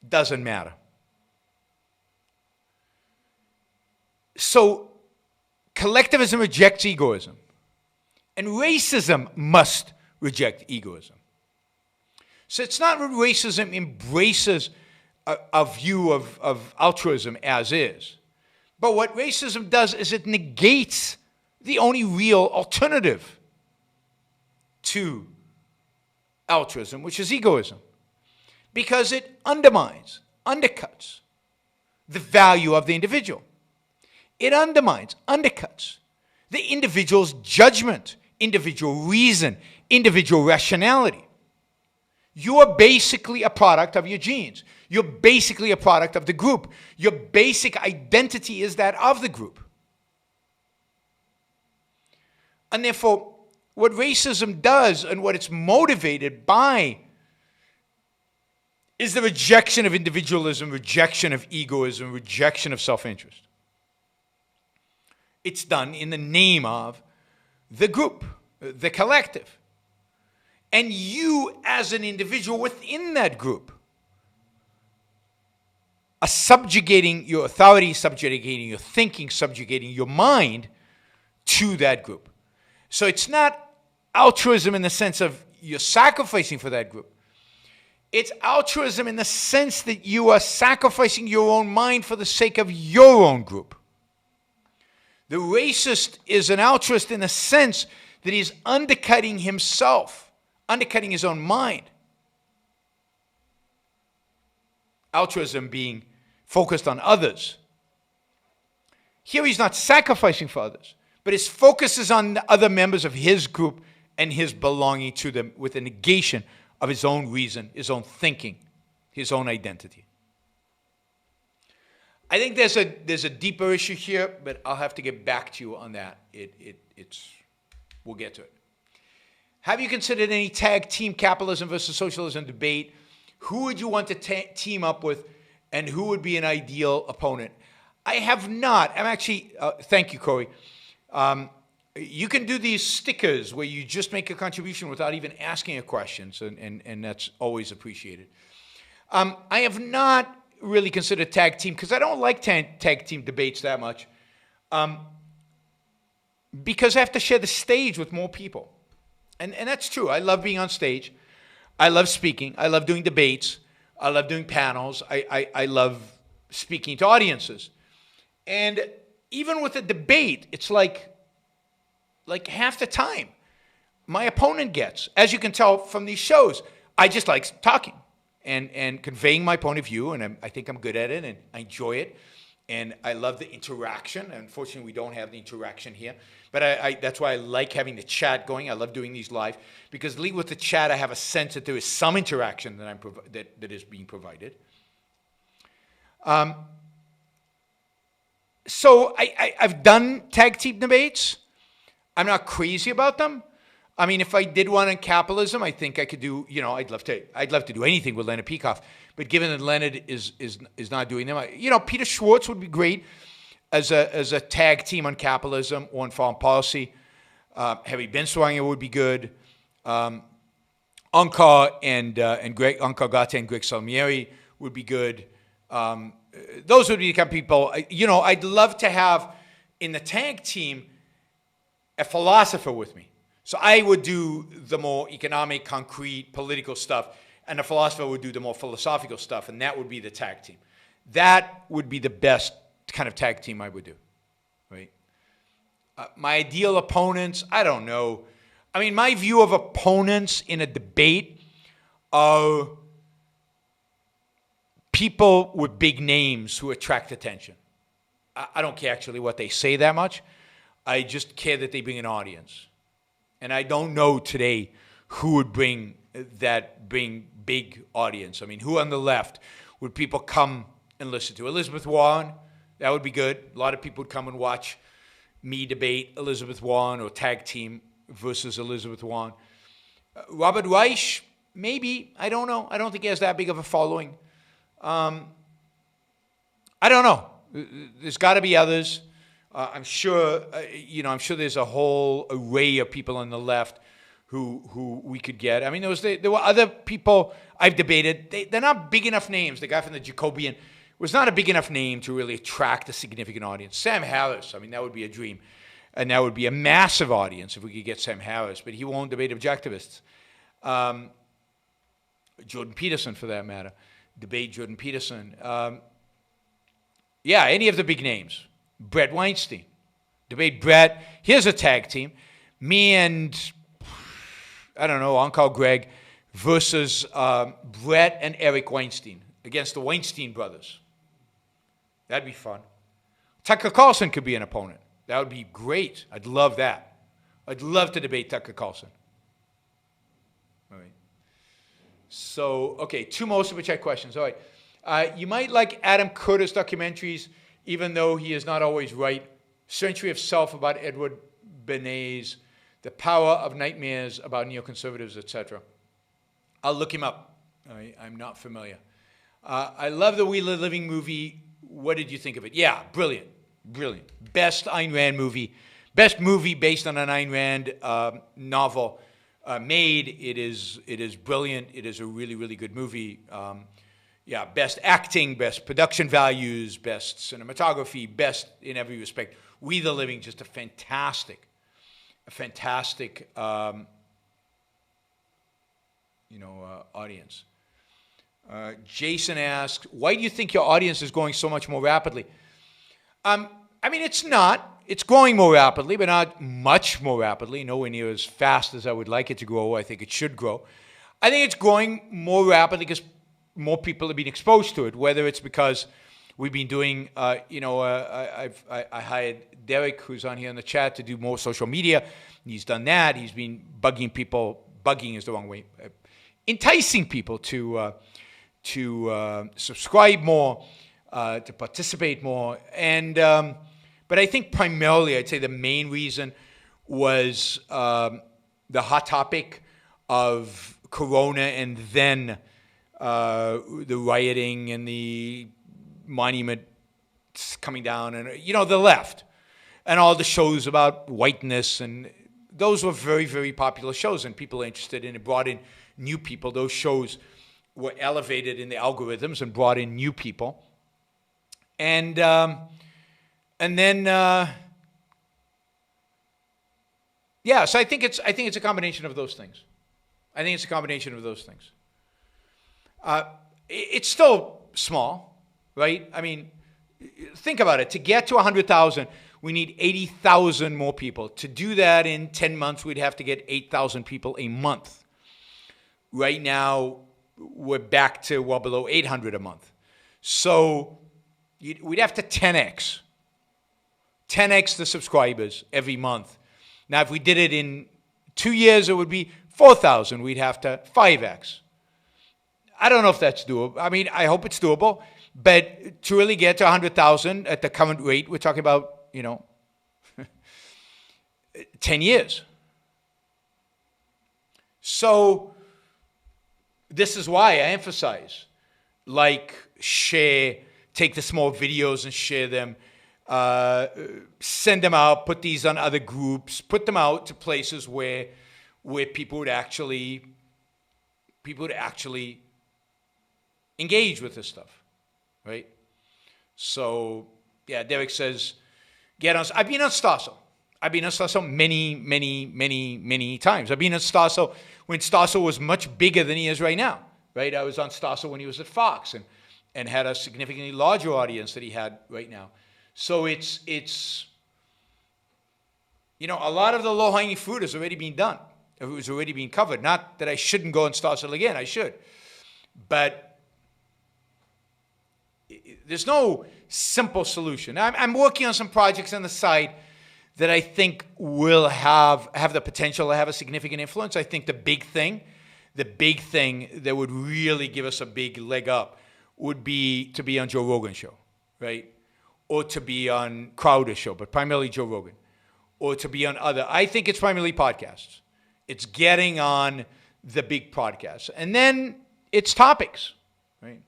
doesn't matter. So collectivism rejects egoism, and racism must reject egoism. So it's not that racism embraces a view of altruism as is. But what racism does is it negates the only real alternative to altruism, which is egoism. Because it undercuts the value of the individual. It undercuts the individual's judgment, individual reason, individual rationality. You are basically a product of your genes. You're basically a product of the group. Your basic identity is that of the group. And therefore, what racism does and what it's motivated by is the rejection of individualism, rejection of egoism, rejection of self-interest. It's done in the name of the group, the collective. And you as an individual within that group are subjugating your authority, subjugating your thinking, subjugating your mind to that group. So it's not altruism in the sense of you're sacrificing for that group. It's altruism in the sense that you are sacrificing your own mind for the sake of your own group. The racist is an altruist in the sense that he's undercutting himself, undercutting his own mind. Altruism being focused on others. Here he's not sacrificing for others, but his focus is on the other members of his group and his belonging to them with a negation of his own reason, his own thinking, his own identity. I think there's a deeper issue here, but I'll have to get back to you on that. We'll get to it. Have you considered any tag team capitalism versus socialism debate? Who would you want to team up with, and who would be an ideal opponent? I have not. I'm actually, thank you, Corey. You can do these stickers where you just make a contribution without even asking a question, and that's always appreciated. I have not really considered tag team because I don't like tag team debates that much, because I have to share the stage with more people. And that's true. I love being on stage. I love speaking. I love doing debates. I love doing panels. I love speaking to audiences. And even with a debate, it's like half the time my opponent gets. As you can tell from these shows, I just like talking and conveying my point of view, and I think I'm good at it, and I enjoy it. And I love the interaction. Unfortunately, we don't have the interaction here. But that's why I like having the chat going. I love doing these live. Because with the chat, I have a sense that there is some interaction that is being provided. So I've done tag team debates. I'm not crazy about them. I mean, if I did one on capitalism, I think I could do, I'd love to do anything with Leonard Peikoff. But given that Leonard is not doing them, Peter Schwartz would be great as a tag team on capitalism or on foreign policy. Harry Binswanger would be good. Onkar and Onkar Gate and Greg Salmieri would be good. Those would be the kind of people, I'd love to have in the tag team a philosopher with me. So I would do the more economic, concrete, political stuff, and the philosopher would do the more philosophical stuff, and that would be the tag team. That would be the best kind of tag team I would do, right? My ideal opponents, I don't know. I mean, my view of opponents in a debate are people with big names who attract attention. I don't care actually what they say that much. I just care that they bring an audience. And I don't know today who would bring big audience. I mean, who on the left would people come and listen to? Elizabeth Warren, that would be good. A lot of people would come and watch me debate Elizabeth Warren or tag team versus Elizabeth Warren. Robert Reich, maybe. I don't know. I don't think he has that big of a following. I don't know. There's got to be others. I'm sure, I'm sure there's a whole array of people on the left who we could get. I mean, there were other people I've debated. They're not big enough names. The guy from the Jacobian was not a big enough name to really attract a significant audience. Sam Harris, I mean, that would be a dream. And that would be a massive audience if we could get Sam Harris. But he won't debate objectivists. Jordan Peterson, for that matter. Debate Jordan Peterson. Any of the big names. Brett Weinstein. Debate Brett. Here's a tag team. Me and, Uncle Greg versus Brett and Eric Weinstein against the Weinstein brothers. That'd be fun. Tucker Carlson could be an opponent. That would be great. I'd love that. I'd love to debate Tucker Carlson. All So, okay, 2 more super chat questions. All right. You might like Adam Curtis documentaries, even though he is not always right. Century of Self about Edward Bernays, The Power of Nightmares about neoconservatives, etc. I'll look him up. I'm not familiar. I love the We Live Living movie. What did you think of it? Yeah, brilliant. Brilliant. Best Ayn Rand movie. Best movie based on an Ayn Rand novel made. It is brilliant. It is a really, really good movie. Yeah, best acting, best production values, best cinematography, best in every respect. We the Living, just a fantastic audience. Jason asks, why do you think your audience is growing so much more rapidly? I mean, it's not. It's growing more rapidly, but not much more rapidly, nowhere near as fast as I would like it to grow. I think it should grow. I think it's growing more rapidly because more people have been exposed to it, whether it's because we've been doing, I hired Derek, who's on here in the chat, to do more social media. He's done that. He's been bugging people. Bugging is the wrong way. Enticing people to subscribe more, to participate more. And but I think primarily, I'd say the main reason was the hot topic of Corona, and then the rioting and the monument coming down, and the left, and all the shows about whiteness, and those were very, very popular shows, and people were interested in it. Brought in new people. Those shows were elevated in the algorithms and brought in new people, and then so I think it's a combination of those things. It's still small, right? I mean, think about it. To get to 100,000, we need 80,000 more people. To do that in 10 months, we'd have to get 8,000 people a month. Right now, we're back to well below 800 a month. So we'd have to 10x the subscribers every month. Now, if we did it in 2 years, it would be 4,000. We'd have to 5x. I don't know if that's doable. I mean, I hope it's doable. But to really get to 100,000 at the current rate, we're talking about, 10 years. So this is why I emphasize, share, take the small videos and share them, send them out, put these on other groups, put them out to places where people would actually engage with this stuff, right? So, yeah, Derek says, I've been on Stasso. many, many, many, many times. I've been on Stasso when Stasso was much bigger than he is right now, right? I was on Stasso when he was at Fox and had a significantly larger audience that he had right now. So it's a lot of the low-hanging fruit has already been done. It was already being covered. Not that I shouldn't go on Stasso again. I should. But there's no simple solution. I'm working on some projects on the side that I think will have the potential to have a significant influence. I think the big thing that would really give us a big leg up would be to be on Joe Rogan's show, right? Or to be on Crowder's show, but primarily Joe Rogan. Or to be on I think it's primarily podcasts. It's getting on the big podcasts. And then it's topics, right?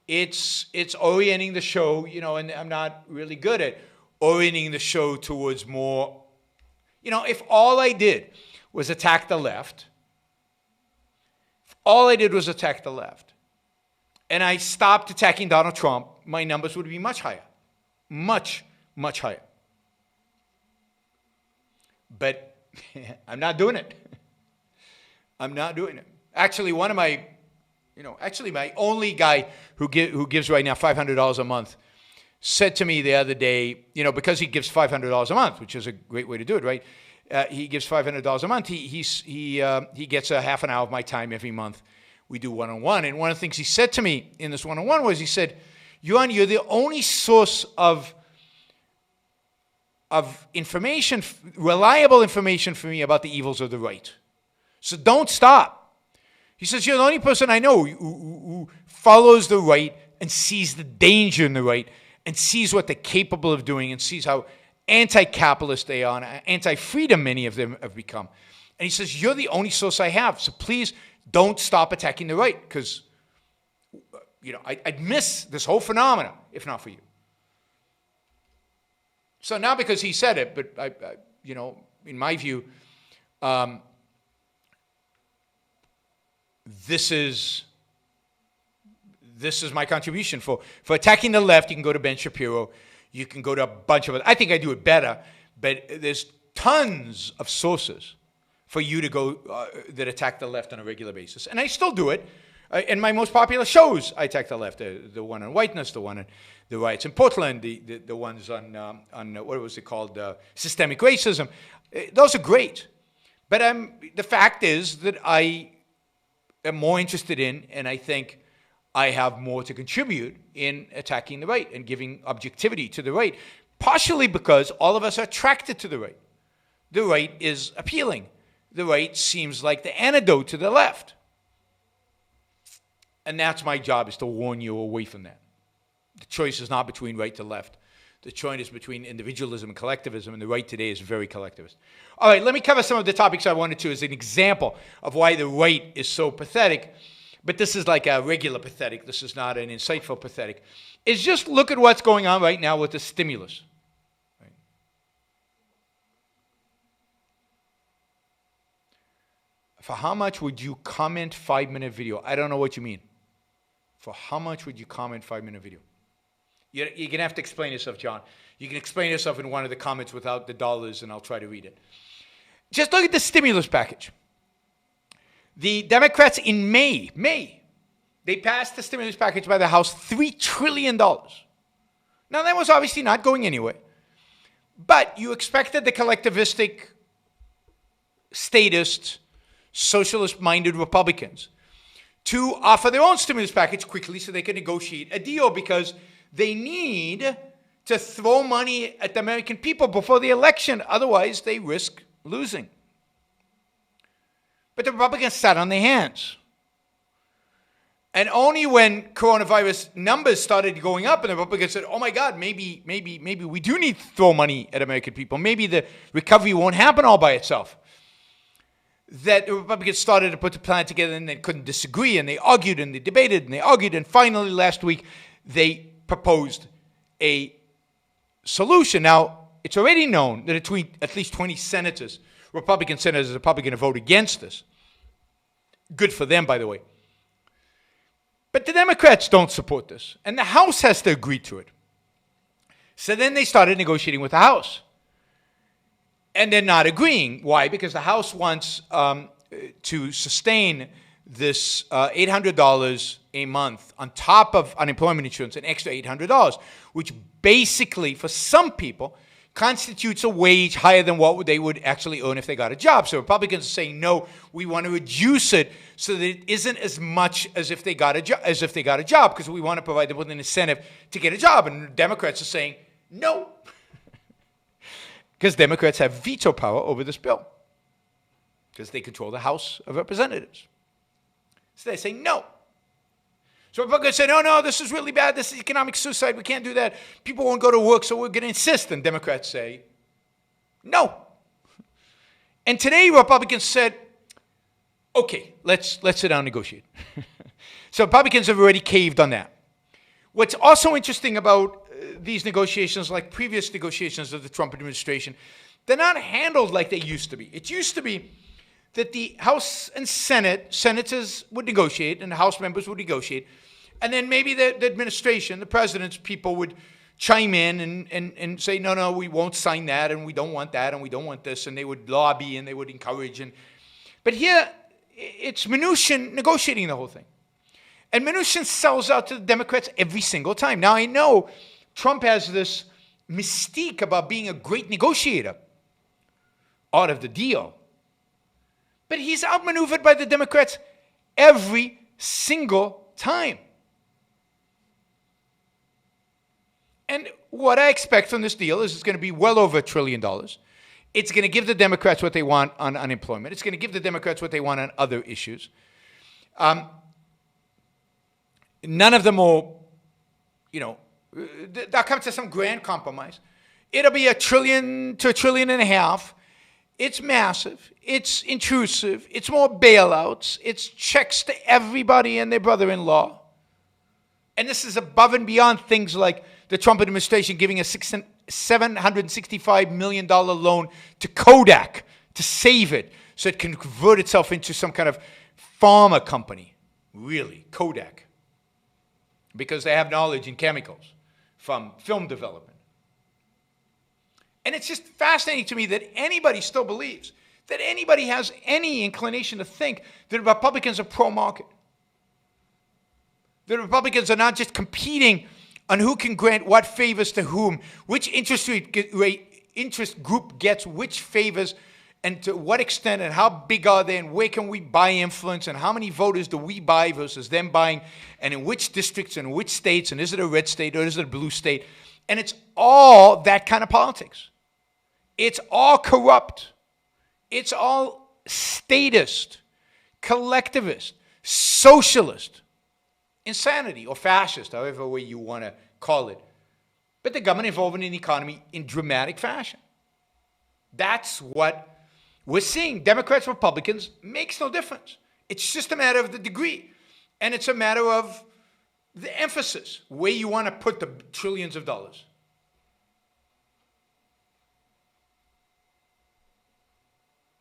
It's orienting the show, and I'm not really good at orienting the show towards more, if all I did was attack the left, and I stopped attacking Donald Trump, my numbers would be much higher. Much, much higher. But I'm not doing it. Actually, one of my, my only guy who gives right now $500 a month said to me the other day, because he gives $500 a month, which is a great way to do it, right? He gives $500 a month. He gets a half an hour of my time every month. We do one-on-one. And one of the things he said to me in this one-on-one was, he said, Yaron, you're the only source of information, reliable information for me about the evils of the right. So don't stop. He says, you're the only person I know who follows the right and sees the danger in the right and sees what they're capable of doing and sees how anti-capitalist they are and anti-freedom many of them have become. And he says, you're the only source I have, so please don't stop attacking the right, because I'd miss this whole phenomenon if not for you. So not because he said it, but I in my view, this is my contribution for attacking the left. You can go to Ben Shapiro. You can go to a bunch of it. I think I do it better, but there's tons of sources for you to go that attack the left on a regular basis. And I still do it. In my most popular shows, I attack the left. The one on whiteness, the one on the riots in Portland, the ones on what was it called, systemic racism. Those are great. But the fact is that I am more interested in, and I think I have more to contribute in attacking the right and giving objectivity to the right, partially because all of us are attracted to the right. The right is appealing. The right seems like the antidote to the left. And that's my job, is to warn you away from that. The choice is not between right to left. The choice is between individualism and collectivism, and the right today is very collectivist. All right, let me cover some of the topics I wanted to as an example of why the right is so pathetic. But this is like a regular pathetic. This is not an insightful pathetic. Is just look at what's going on right now with the stimulus. Right? For how much would you comment 5-minute video? I don't know what you mean. For how much would you comment 5-minute video? You're going to have to explain yourself, John. You can explain yourself in one of the comments without the dollars, and I'll try to read it. Just look at the stimulus package. The Democrats in May, they passed the stimulus package by the House, $3 trillion. Now, that was obviously not going anywhere. But you expected the collectivistic, statist, socialist-minded Republicans to offer their own stimulus package quickly so they can negotiate a deal, because they need to throw money at the American people before the election. Otherwise, they risk losing. But the Republicans sat on their hands. And only when coronavirus numbers started going up and the Republicans said, oh my God, maybe we do need to throw money at American people. Maybe the recovery won't happen all by itself. That the Republicans started to put the plan together, and they couldn't disagree, and they argued and they debated and they argued, and finally last week they proposed a solution. Now, it's already known that at least 20 senators, Republican senators, are probably going to vote against this. Good for them, by the way. But the Democrats don't support this, and the House has to agree to it. So then they started negotiating with the House. And they're not agreeing. Why? Because the House wants to sustain this $800 a month on top of unemployment insurance, an extra $800, which basically, for some people, constitutes a wage higher than what they would actually earn if they got a job. So Republicans are saying, no, we want to reduce it so that it isn't as much as if they got a job, because we want to provide them with an incentive to get a job. And Democrats are saying, no. Because Democrats have veto power over this bill, because they control the House of Representatives. So they say no. So Republicans say, no, this is really bad. This is economic suicide. We can't do that. People won't go to work, so we're going to insist. And Democrats say no. And today Republicans said, okay, let's sit down and negotiate. So Republicans have already caved on that. What's also interesting about these negotiations, like previous negotiations of the Trump administration, they're not handled like they used to be. It used to be that the House and senators would negotiate, and the House members would negotiate, and then maybe the administration, the president's people would chime in and say, no, we won't sign that, and we don't want that, and we don't want this, and they would lobby and they would encourage. But here, it's Mnuchin negotiating the whole thing. And Mnuchin sells out to the Democrats every single time. Now, I know Trump has this mystique about being a great negotiator out of the deal. But he's outmaneuvered by the Democrats every single time. And what I expect from this deal is it's going to be well over $1 trillion. It's going to give the Democrats what they want on unemployment. It's going to give the Democrats what they want on other issues. None of them are, they'll come to some grand compromise. It'll be $1 trillion to $1.5 trillion. It's massive. It's intrusive. It's more bailouts. It's checks to everybody and their brother-in-law. And this is above and beyond things like the Trump administration giving a $765 million loan to Kodak to save it so it can convert itself into some kind of pharma company. Really, Kodak. Because they have knowledge in chemicals from film development. And it's just fascinating to me that anybody still believes, that anybody has any inclination to think that Republicans are pro-market. The Republicans are not just competing on who can grant what favors to whom, which interest group gets which favors, and to what extent, and how big are they, and where can we buy influence, and how many voters do we buy versus them buying, and in which districts and which states, and is it a red state or is it a blue state? And it's all that kind of politics. It's all corrupt. It's all statist, collectivist, socialist, insanity, or fascist, however way you want to call it. But the government involving in the economy in dramatic fashion. That's what we're seeing. Democrats, Republicans, makes no difference. It's just a matter of the degree. And it's a matter of the emphasis, where you want to put the trillions of dollars.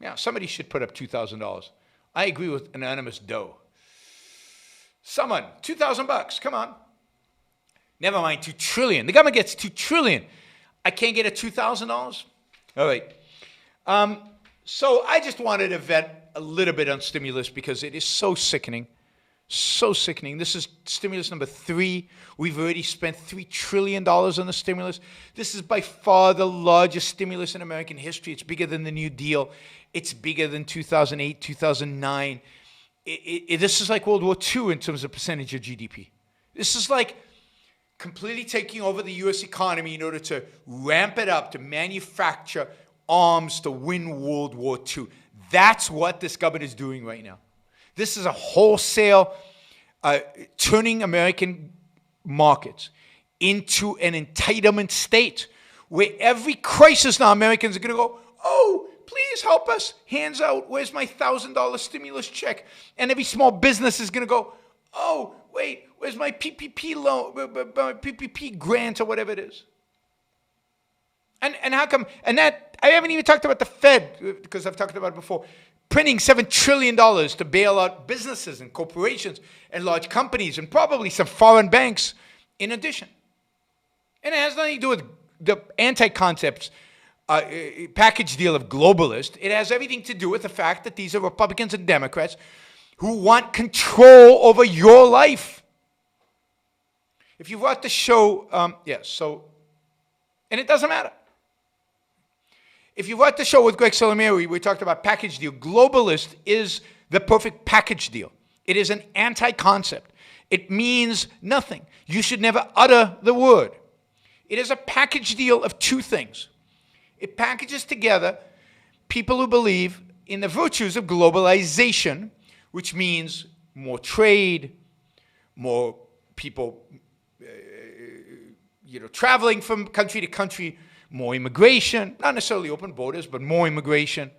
Yeah, somebody should put up $2,000. I agree with Anonymous Doe. Someone, $2,000, come on. Never mind, $2 trillion. The government gets $2 trillion. I can't get a $2,000? All right. So I just wanted to vet a little bit on stimulus because it is so sickening. So sickening. This is stimulus number 3. We've already spent $3 trillion on the stimulus. This is by far the largest stimulus in American history. It's bigger than the New Deal. It's bigger than 2008, 2009. This is like World War II in terms of percentage of GDP. This is like completely taking over the U.S. economy in order to ramp it up, to manufacture arms to win World War II. That's what this government is doing right now. This is a wholesale turning American markets into an entitlement state where every crisis now Americans are going to go, oh, please help us. Hands out. Where's my $1,000 stimulus check? And every small business is going to go, oh, wait, where's my PPP loan, my PPP grant or whatever it is? And how come? And that I haven't even talked about the Fed because I've talked about it before. Printing $7 trillion to bail out businesses and corporations and large companies and probably some foreign banks in addition. And it has nothing to do with the anti-concepts package deal of globalist. It has everything to do with the fact that these are Republicans and Democrats who want control over your life. If you watch the show, and it doesn't matter. If you watch the show with Greg Salameri, we talked about package deal. Globalist is the perfect package deal. It is an anti-concept. It means nothing. You should never utter the word. It is a package deal of two things. It packages together people who believe in the virtues of globalization, which means more trade, more people traveling from country to country, more immigration, not necessarily open borders, but more immigration,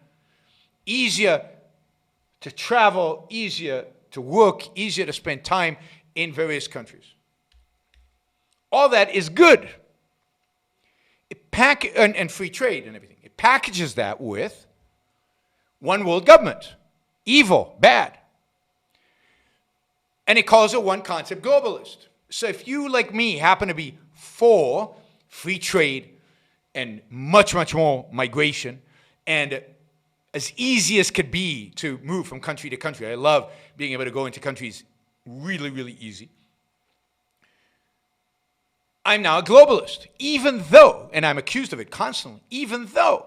easier to travel, easier to work, easier to spend time in various countries. All that is good. And free trade and everything. It packages that with one world government. Evil, bad. And it calls it one concept globalist. So if you, like me, happen to be for free trade and much, much more migration and as easy as could be to move from country to country. I love being able to go into countries really, really easy. I'm now a globalist, even though, and I'm accused of it constantly, even though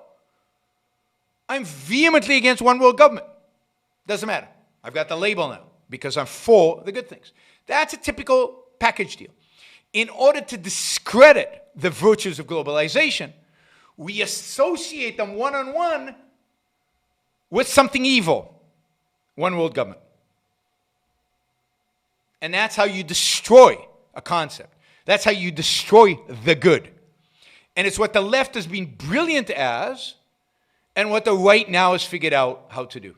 I'm vehemently against one world government. Doesn't matter. I've got the label now because I'm for the good things. That's a typical package deal. In order to discredit the virtues of globalization, we associate them one-on-one with something evil. One world government. And that's how you destroy a concept. That's how you destroy the good. And it's what the left has been brilliant as, and what the right now has figured out how to do.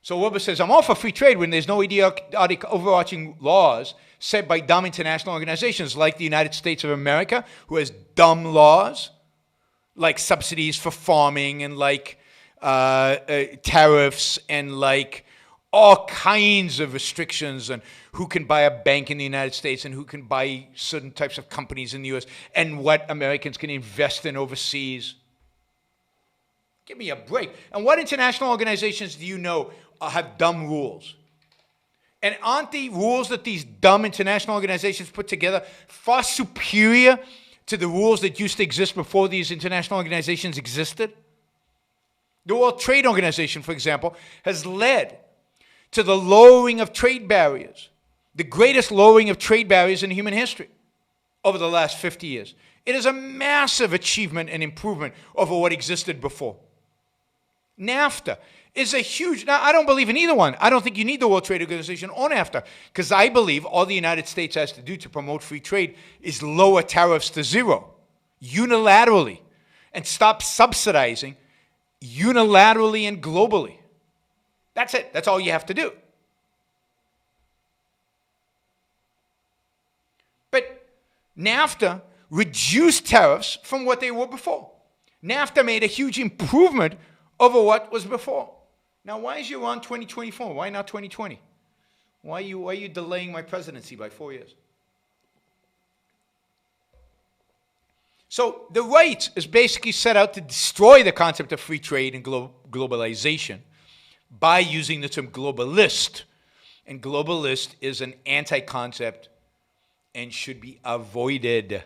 So Wilbur says, I'm all for free trade when there's no idiotic overarching laws set by dumb international organizations like the United States of America, who has dumb laws, like subsidies for farming and like tariffs and like all kinds of restrictions on who can buy a bank in the United States and who can buy certain types of companies in the U.S. and what Americans can invest in overseas. Give me a break. And what international organizations do you know have dumb rules? And aren't the rules that these dumb international organizations put together far superior to the rules that used to exist before these international organizations existed? The World Trade Organization, for example, has led to the lowering of trade barriers, the greatest lowering of trade barriers in human history over the last 50 years. It is a massive achievement and improvement over what existed before. NAFTA is a huge... Now, I don't believe in either one. I don't think you need the World Trade Organization or NAFTA, because I believe all the United States has to do to promote free trade is lower tariffs to zero, unilaterally, and stop subsidizing unilaterally and globally. That's it. That's all you have to do. But NAFTA reduced tariffs from what they were before. NAFTA made a huge improvement over what was before. Now, why is you on 2024? Why not 2020? Why are you delaying my presidency by 4 years? So the right is basically set out to destroy the concept of free trade and globalization by using the term globalist. And globalist is an anti-concept and should be avoided.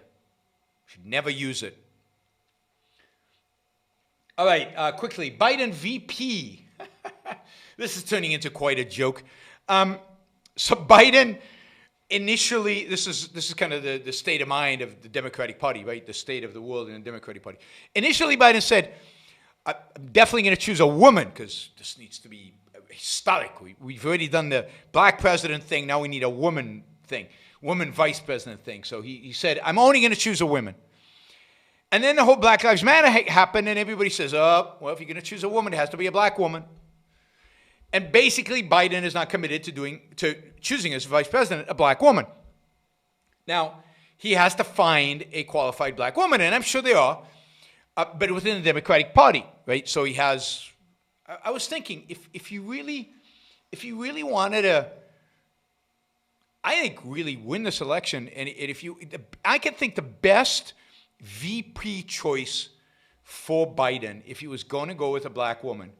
Should never use it. All right, quickly, Biden VP. This is turning into quite a joke. So Biden initially, this is kind of the state of mind of the Democratic Party, right? The state of the world in the Democratic Party. Initially, Biden said, I'm definitely going to choose a woman because this needs to be historic. We've already done the black president thing. Now we need a woman thing, woman vice president thing. So he said, I'm only going to choose a woman. And then the whole Black Lives Matter happened, and everybody says, oh, well, if you're going to choose a woman, it has to be a black woman. And basically, Biden is not committed to choosing as vice president a black woman. Now, he has to find a qualified black woman, and I'm sure there are, but within the Democratic Party, right? So he has. I was thinking, if you really wanted to, I think, really win this election, and I can think the best VP choice for Biden if he was going to go with a black woman.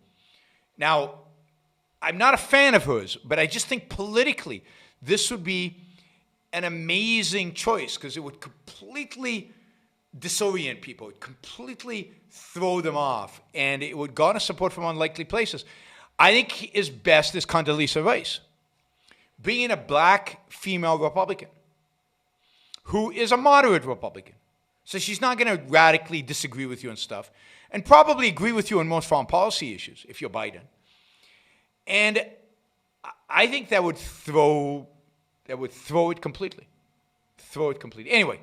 Now, I'm not a fan of hers, but I just think politically this would be an amazing choice because it would completely disorient people, it would completely throw them off, and it would garner support from unlikely places. I think his best is Condoleezza Rice, being a black female Republican who is a moderate Republican. So she's not going to radically disagree with you on stuff and probably agree with you on most foreign policy issues if you're Biden. And I think that would throw it completely. Throw it completely. Anyway,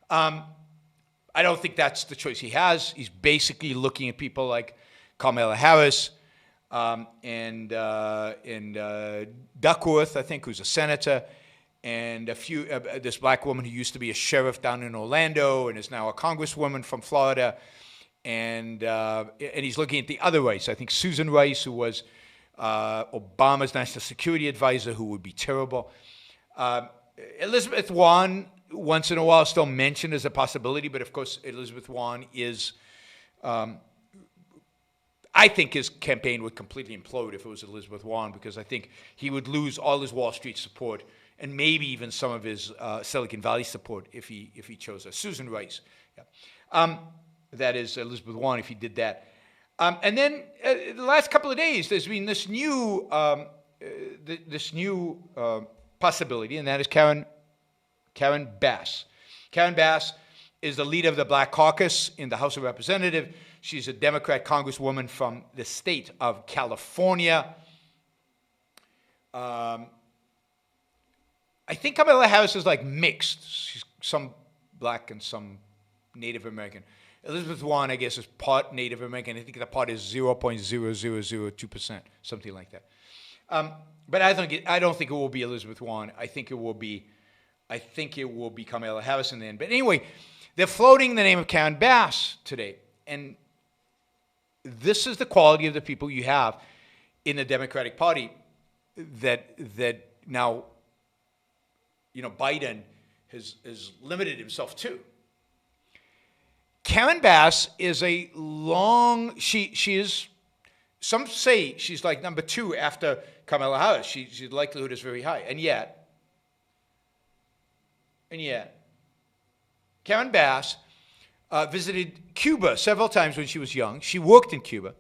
I don't think that's the choice he has. He's basically looking at people like Kamala Harris and Duckworth, I think, who's a senator, and this black woman who used to be a sheriff down in Orlando and is now a congresswoman from Florida, and he's looking at the other Rice. I think Susan Rice, who was Obama's national security advisor, who would be terrible. Elizabeth Warren, once in a while, still mentioned as a possibility, but of course, Elizabeth Warren is. I think his campaign would completely implode if it was Elizabeth Warren, because I think he would lose all his Wall Street support and maybe even some of his Silicon Valley support if he chose her. Susan Rice. Yeah. That is Elizabeth Warren if he did that. And then the last couple of days, there's been this new possibility, and that is Karen Bass. Karen Bass is the leader of the Black Caucus in the House of Representatives. She's a Democrat congresswoman from the state of California. I think Kamala Harris is like mixed. She's some black and some Native American. Elizabeth Warren, I guess, is part Native American. I think the part is 0.0002%, something like that. But I don't think it will be Elizabeth Warren. I think it will be Kamala Harris in the end. But anyway, they're floating the name of Karen Bass today, and this is the quality of the people you have in the Democratic Party that now, Biden has limited himself to. Karen Bass is she is, some say she's like number 2 after Kamala Harris. The likelihood is very high. And yet, Karen Bass visited Cuba several times when she was young. She worked in Cuba.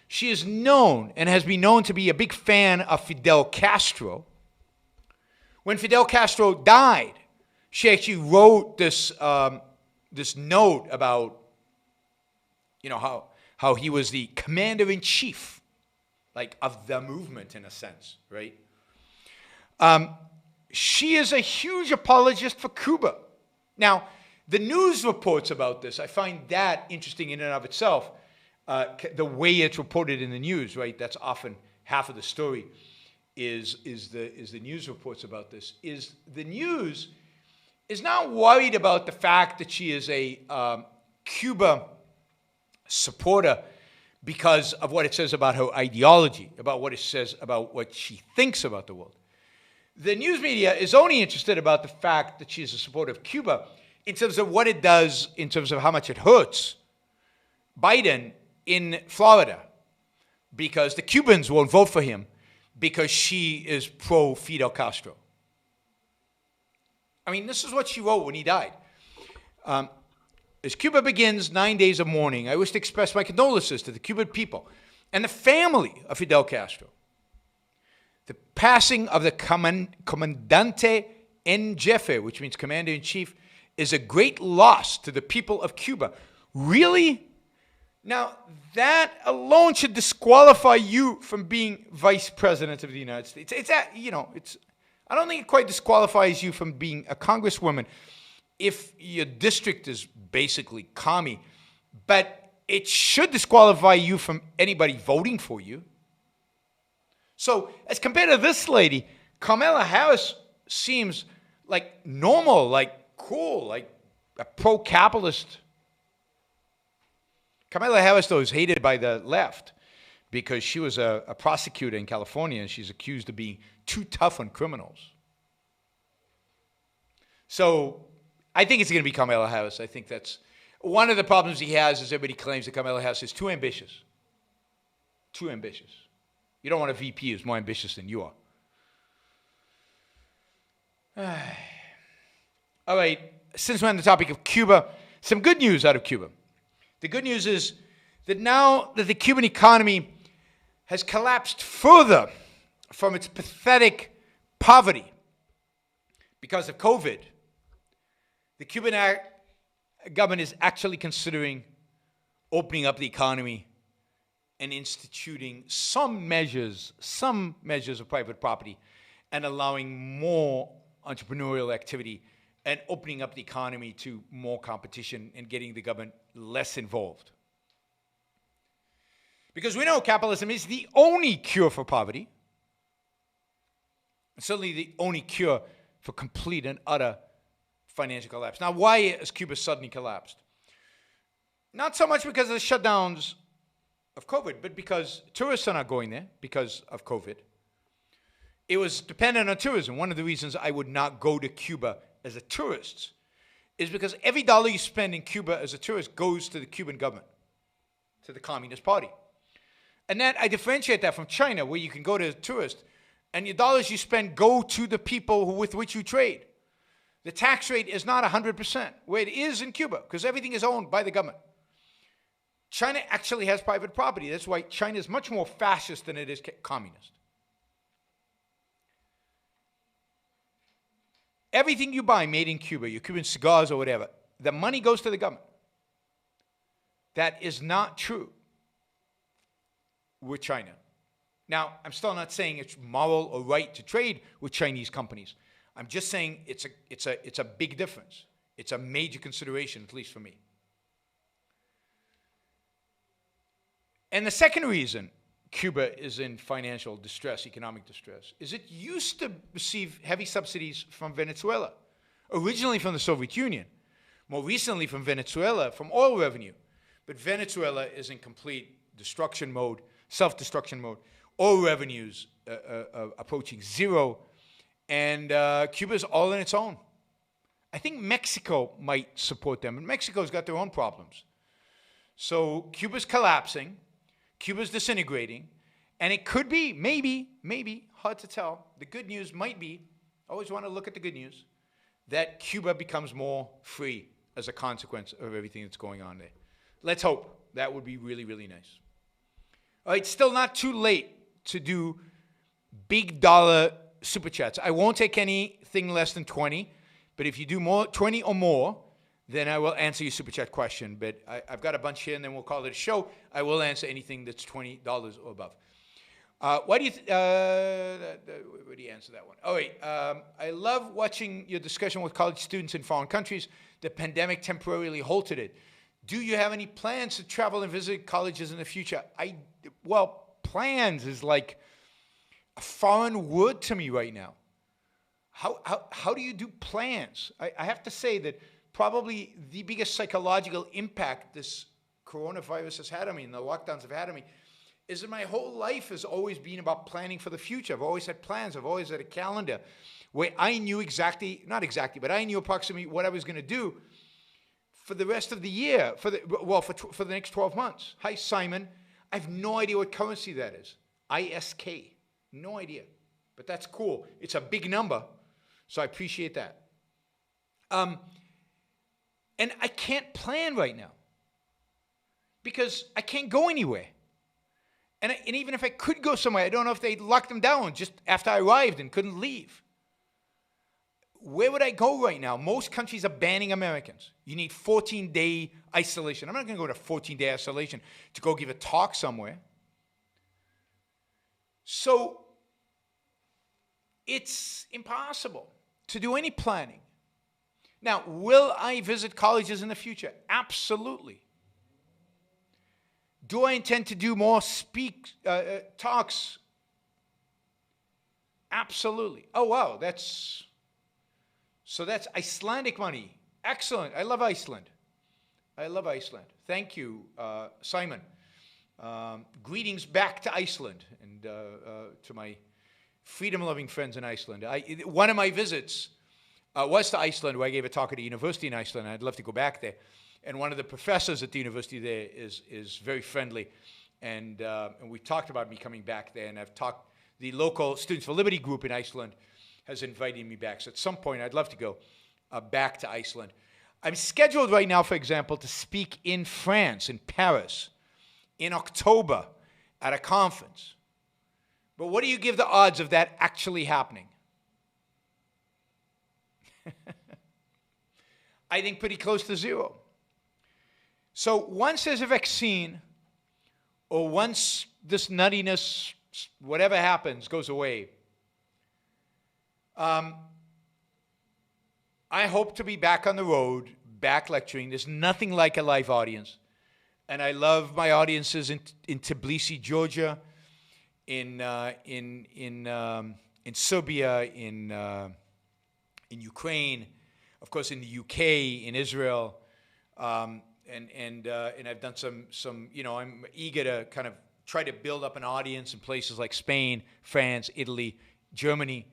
She is known and has been known to be a big fan of Fidel Castro. When Fidel Castro died, she actually wrote this note about, how he was the commander-in-chief, like, of the movement in a sense, right? She is a huge apologist for Cuba. Now, the news reports about this, I find that interesting in and of itself, the way it's reported in the news, right? That's often half of the story is the news reports about this. Is the news is not worried about the fact that she is a Cuba supporter because of what it says about her ideology, about what it says about what she thinks about the world. The news media is only interested about the fact that she is a supporter of Cuba in terms of what it does, in terms of how much it hurts Biden in Florida, because the Cubans won't vote for him because she is pro-Fidel Castro. I mean, this is what she wrote when he died. As Cuba begins 9 days of mourning, I wish to express my condolences to the Cuban people and the family of Fidel Castro. The passing of the Comandante en Jefe, which means commander-in-chief, is a great loss to the people of Cuba. Really? Now, that alone should disqualify you from being vice president of the United States. I don't think it quite disqualifies you from being a congresswoman if your district is basically commie, but it should disqualify you from anybody voting for you. So, as compared to this lady, Kamala Harris seems like normal, like cool, like a pro-capitalist. Kamala Harris, though, is hated by the left because she was a prosecutor in California and she's accused of being too tough on criminals. So I think it's going to be Kamala Harris. I think that's one of the problems he has is everybody claims that Kamala Harris is too ambitious. Too ambitious. You don't want a VP who's more ambitious than you are. All right, since we're on the topic of Cuba, some good news out of Cuba. The good news is that now that the Cuban economy has collapsed further from its pathetic poverty because of COVID, the Cuban government is actually considering opening up the economy and instituting some measures of private property and allowing more entrepreneurial activity and opening up the economy to more competition and getting the government less involved. Because we know capitalism is the only cure for poverty, and certainly the only cure for complete and utter financial collapse. Now, why has Cuba suddenly collapsed? Not so much because of the shutdowns of COVID, but because tourists are not going there because of COVID. It was dependent on tourism. One of the reasons I would not go to Cuba as a tourist is because every dollar you spend in Cuba as a tourist goes to the Cuban government, to the Communist Party. And that I differentiate that from China, where you can go to a tourist and your dollars you spend go to the people with which you trade. The tax rate is not 100%, where it is in Cuba, because everything is owned by the government. China actually has private property. That's why China is much more fascist than it is communist. Everything you buy made in Cuba, your Cuban cigars or whatever, the money goes to the government. That is not true with China. Now, I'm still not saying it's moral or right to trade with Chinese companies. I'm just saying it's a big difference. It's a major consideration, at least for me. And the second reason Cuba is in financial distress, economic distress, is it used to receive heavy subsidies from Venezuela, originally from the Soviet Union, more recently from Venezuela, from oil revenue. But Venezuela is in complete destruction mode, self-destruction mode. Oil revenues approaching zero, and Cuba's all on its own. I think Mexico might support them, and Mexico's got their own problems. So Cuba's collapsing, Cuba's disintegrating, and it could be, maybe, hard to tell. The good news might be, always want to look at the good news, that Cuba becomes more free as a consequence of everything that's going on there. Let's hope. That would be really, really nice. All right, still not too late to do big dollar super chats. I won't take anything less than 20, but if you do more, 20 or more, then I will answer your super chat question. But I've got a bunch here, and then we'll call it a show. I will answer anything that's $20 or above. Why do you where do you answer that one? Oh, wait. I love watching your discussion with college students in foreign countries. The pandemic temporarily halted it. Do you have any plans to travel and visit colleges in the future? Well, plans is like a foreign word to me right now. How do you do plans? I have to say that probably the biggest psychological impact this coronavirus has had on me and the lockdowns have had on me is that my whole life has always been about planning for the future. I've always had plans. I've always had a calendar where I knew not exactly, but I knew approximately what I was going to do for the rest of the year, for the next 12 months. Hi, Simon. I have no idea what currency that is. ISK. No idea. But that's cool. It's a big number, so I appreciate that. And I can't plan right now because I can't go anywhere. And even if I could go somewhere, I don't know if they'd lock them down just after I arrived and couldn't leave. Where would I go right now? Most countries are banning Americans. You need 14-day isolation. I'm not going to go to 14-day isolation to go give a talk somewhere. So it's impossible to do any planning. Now, will I visit colleges in the future? Absolutely. Do I intend to do more talks? Absolutely. Oh, wow, that's Icelandic money. Excellent. I love Iceland. Thank you, Simon. Greetings back to Iceland and to my freedom-loving friends in Iceland. One of my visits was to Iceland, where I gave a talk at a university in Iceland. I'd love to go back there. And one of the professors at the university there is very friendly. And we talked about me coming back there. And the local Students for Liberty group in Iceland has invited me back. So at some point, I'd love to go back to Iceland. I'm scheduled right now, for example, to speak in France, in Paris, in October at a conference. But what do you give the odds of that actually happening? I think pretty close to zero. So once there's a vaccine, or once this nuttiness, whatever happens, goes away, I hope to be back on the road, back lecturing. There's nothing like a live audience. And I love my audiences in Tbilisi, Georgia, in Serbia, in Ukraine, of course in the UK, in Israel, and I've done some I'm eager to kind of try to build up an audience in places like Spain, France, Italy, Germany.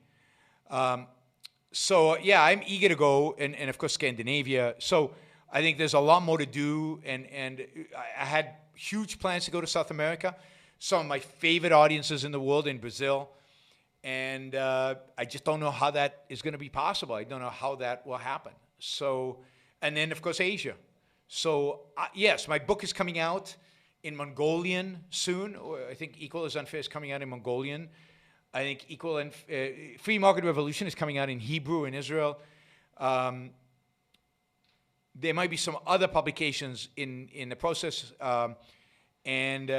So yeah, I'm eager to go, and of course Scandinavia. So I think there's a lot more to do, and I had huge plans to go to South America. Some of my favorite audiences in the world in Brazil, and I just don't know how that is going to be possible. I don't know how that will happen. So, and then of course Asia. So yes, my book is coming out in Mongolian soon. Or I think Equal is Unfair is coming out in Mongolian. I think Equal and Free Market Revolution is coming out in Hebrew in Israel. There might be some other publications in the process, and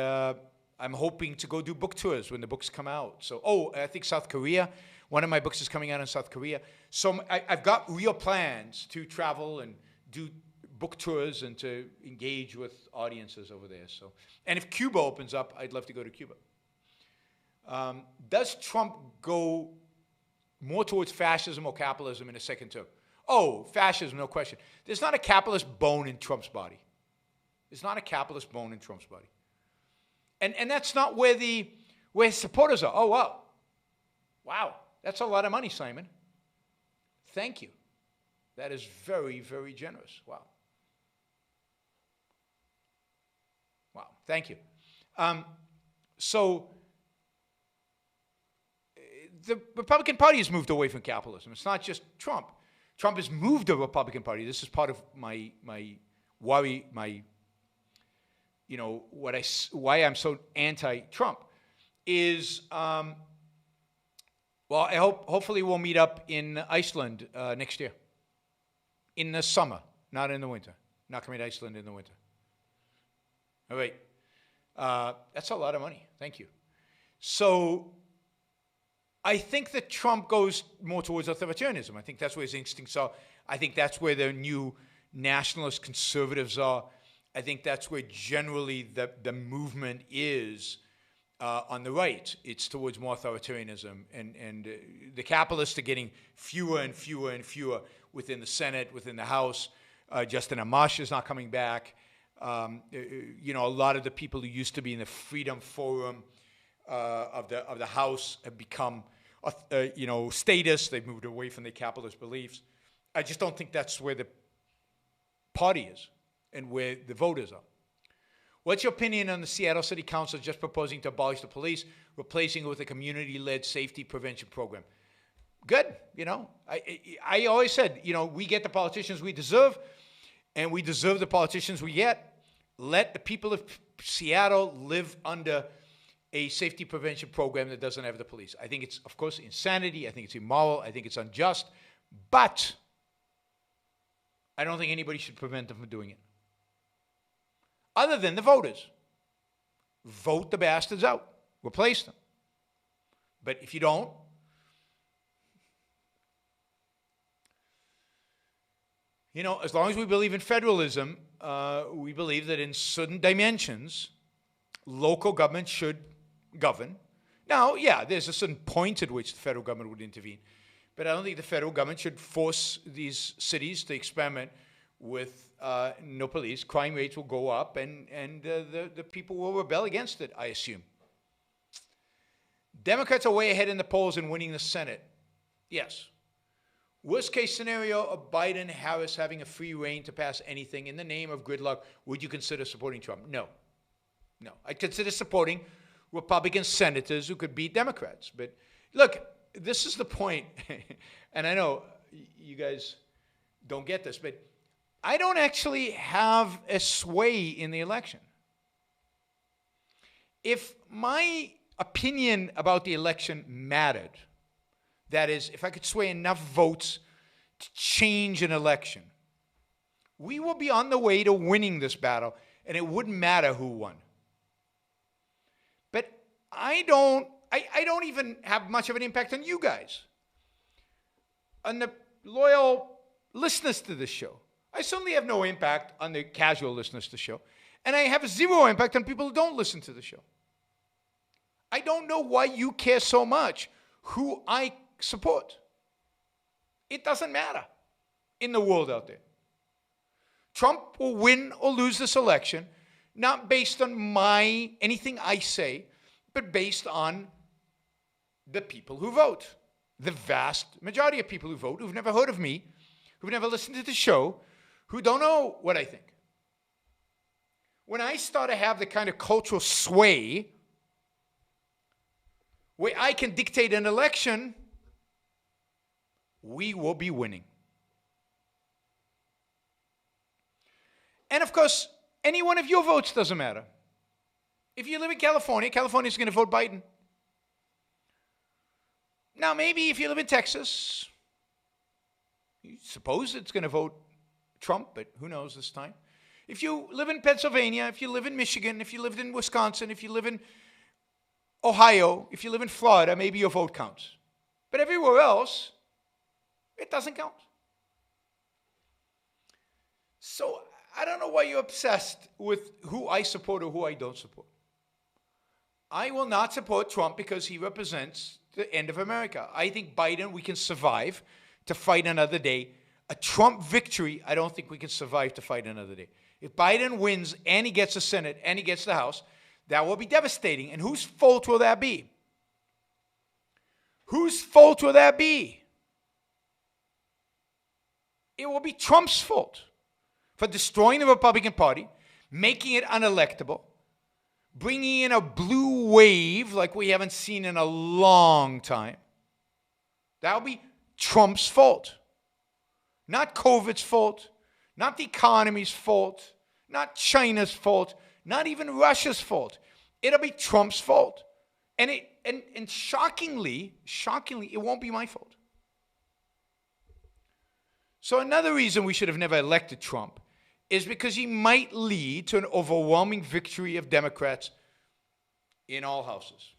I'm hoping to go do book tours when the books come out. So, I think South Korea. One of my books is coming out in South Korea. So I've got real plans to travel and do book tours and to engage with audiences over there. So, and if Cuba opens up, I'd love to go to Cuba. Does Trump go more towards fascism or capitalism in a second term? Oh, fascism, no question. There's not a capitalist bone in Trump's body. There's not a capitalist bone in Trump's body. And that's not where his supporters are. Oh, wow. Wow. That's a lot of money, Simon. Thank you. That is very, very generous. Wow. Wow. Thank you. So the Republican Party has moved away from capitalism. It's not just Trump. Trump has moved the Republican Party. This is part of my worry, why I'm so anti-Trump is, hopefully we'll meet up in Iceland next year. In the summer, not in the winter. Not coming to Iceland in the winter. All right. That's a lot of money. Thank you. So I think that Trump goes more towards authoritarianism. I think that's where his instincts are. I think that's where the new nationalist conservatives are. I think that's where generally the movement is on the right. It's towards more authoritarianism. And the capitalists are getting fewer and fewer and fewer within the Senate, within the House. Justin Amash is not coming back. A lot of the people who used to be in the Freedom Forum of the House have become, statists. They've moved away from their capitalist beliefs. I just don't think that's where the party is and where the voters are. What's your opinion on the Seattle City Council just proposing to abolish the police, replacing it with a community-led safety prevention program? Good, I always said, we get the politicians we deserve, and we deserve the politicians we get. Let the people of Seattle live under a safety prevention program that doesn't have the police. I think it's, of course, insanity. I think it's immoral. I think it's unjust. But I don't think anybody should prevent them from doing it. Other than the voters. Vote the bastards out. Replace them. But if you don't, as long as we believe in federalism, we believe that in certain dimensions, local government should govern. Now, yeah, there's a certain point at which the federal government would intervene. But I don't think the federal government should force these cities to experiment with no police. Crime rates will go up, and the people will rebel against it, I assume. Democrats are way ahead in the polls in winning the Senate. Yes. Worst case scenario of Biden, Harris having a free reign to pass anything in the name of gridlock, would you consider supporting Trump? No. No. I'd consider supporting Republican senators who could beat Democrats. But look, this is the point, and I know you guys don't get this, but I don't actually have a sway in the election. If my opinion about the election mattered, that is, if I could sway enough votes to change an election, we will be on the way to winning this battle, and it wouldn't matter who won. But I don't even have much of an impact on you guys, on the loyal listeners to this show. I certainly have no impact on the casual listeners to the show, and I have zero impact on people who don't listen to the show. I don't know why you care so much who I support. It doesn't matter in the world out there. Trump will win or lose this election, not based on anything I say, but based on the people who vote. The vast majority of people who vote, who've never heard of me, who've never listened to the show, who don't know what I think. When I start to have the kind of cultural sway where I can dictate an election, we will be winning. And of course, any one of your votes doesn't matter. If you live in California, California's going to vote Biden. Now, maybe if you live in Texas, you suppose it's going to vote Trump, but who knows this time. If you live in Pennsylvania, if you live in Michigan, if you live in Wisconsin, if you live in Ohio, if you live in Florida, maybe your vote counts. But everywhere else, it doesn't count. So I don't know why you're obsessed with who I support or who I don't support. I will not support Trump because he represents the end of America. I think Biden, we can survive to fight another day. A Trump victory, I don't think we can survive to fight another day. If Biden wins and he gets the Senate and he gets the House, that will be devastating. And whose fault will that be? Whose fault will that be? It will be Trump's fault for destroying the Republican Party, making it unelectable, bringing in a blue wave like we haven't seen in a long time. That will be Trump's fault. Not COVID's fault, not the economy's fault, not China's fault, not even Russia's fault. It'll be Trump's fault. And shockingly, it won't be my fault. So another reason we should have never elected Trump is because he might lead to an overwhelming victory of Democrats in all houses.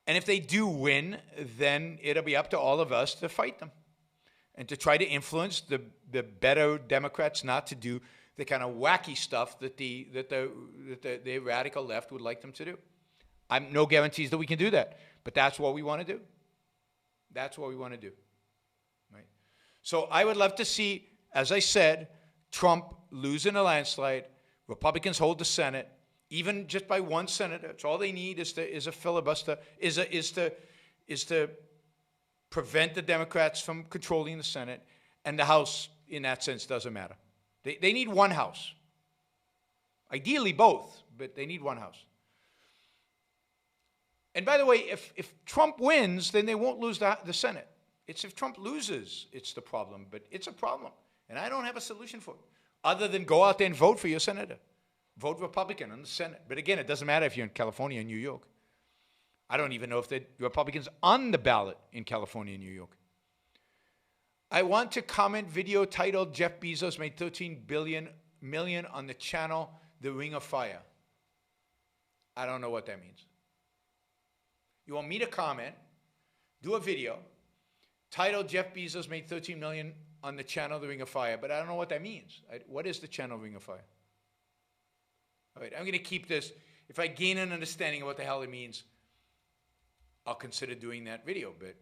And if they do win, then it'll be up to all of us to fight them and to try to influence the better Democrats not to do the kind of wacky stuff that the radical left would like them to do. I'm no guarantees that we can do that, but that's what we want to do. That's what we want to do. Right? So I would love to see, as I said, Trump lose in a landslide, Republicans hold the Senate, even just by one senator. It's all they need is a filibuster, is to prevent the Democrats from controlling the Senate, and the House, in that sense, doesn't matter. They need one House. Ideally both, but they need one House. And by the way, if Trump wins, then they won't lose the Senate. It's if Trump loses, it's the problem. But it's a problem. And I don't have a solution for it, other than go out there and vote for your senator. Vote Republican in the Senate. But again, it doesn't matter if you're in California or New York. I don't even know if the Republicans on the ballot in California and New York. I want to comment video titled Jeff Bezos made $13 million on the channel The Ring of Fire. I don't know what that means. You want me to comment, do a video titled Jeff Bezos made $13 million on the channel The Ring of Fire, but I don't know what that means. What is the channel Ring of Fire? All right, I'm going to keep this. If I gain an understanding of what the hell it means, I'll consider doing that video, but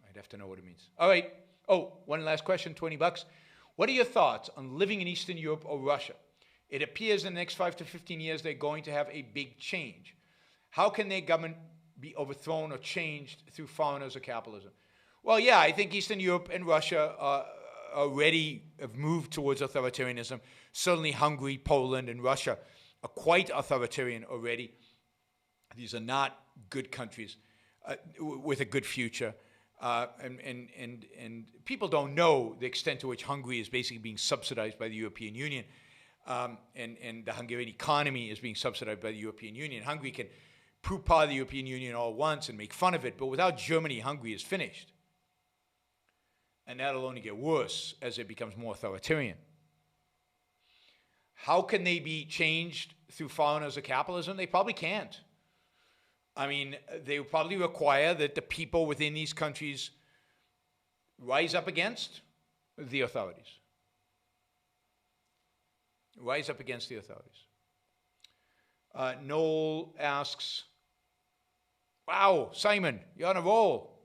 I'd have to know what it means. All right. Oh, one last question, $20. What are your thoughts on living in Eastern Europe or Russia? It appears in the next 5 to 15 years they're going to have a big change. How can their government be overthrown or changed through foreigners or capitalism? Well, yeah, I think Eastern Europe and Russia already have moved towards authoritarianism. Certainly Hungary, Poland, and Russia are quite authoritarian already. These are not good countries with a good future. And people don't know the extent to which Hungary is basically being subsidized by the European Union. And the Hungarian economy is being subsidized by the European Union. Hungary can prove part of the European Union all at once and make fun of it, but without Germany, Hungary is finished. And that'll only get worse as it becomes more authoritarian. How can they be changed through foreigners or capitalism? They probably can't. I mean, they would probably require that the people within these countries rise up against the authorities. Rise up against the authorities. Noel asks, wow, Simon, you're on a roll.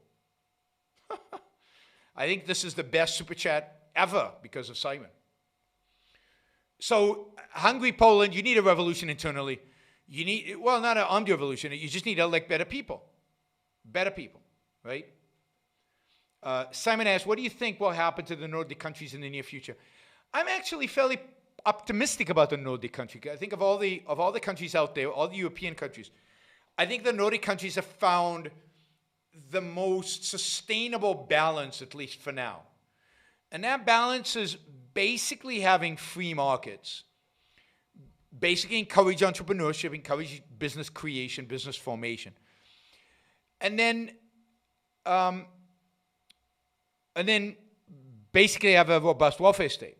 I think this is the best super chat ever because of Simon. So, Hungary, Poland, you need a revolution internally. You need, well, not an armed revolution. You just need to elect better people. Better people, right? Simon asks, what do you think will happen to the Nordic countries in the near future? I'm actually fairly optimistic about the Nordic countries. I think of all the countries out there, all the European countries, I think the Nordic countries have found the most sustainable balance, at least for now. And that balance is basically having free markets, basically encourage entrepreneurship, encourage business creation, business formation. And then basically have a robust welfare state,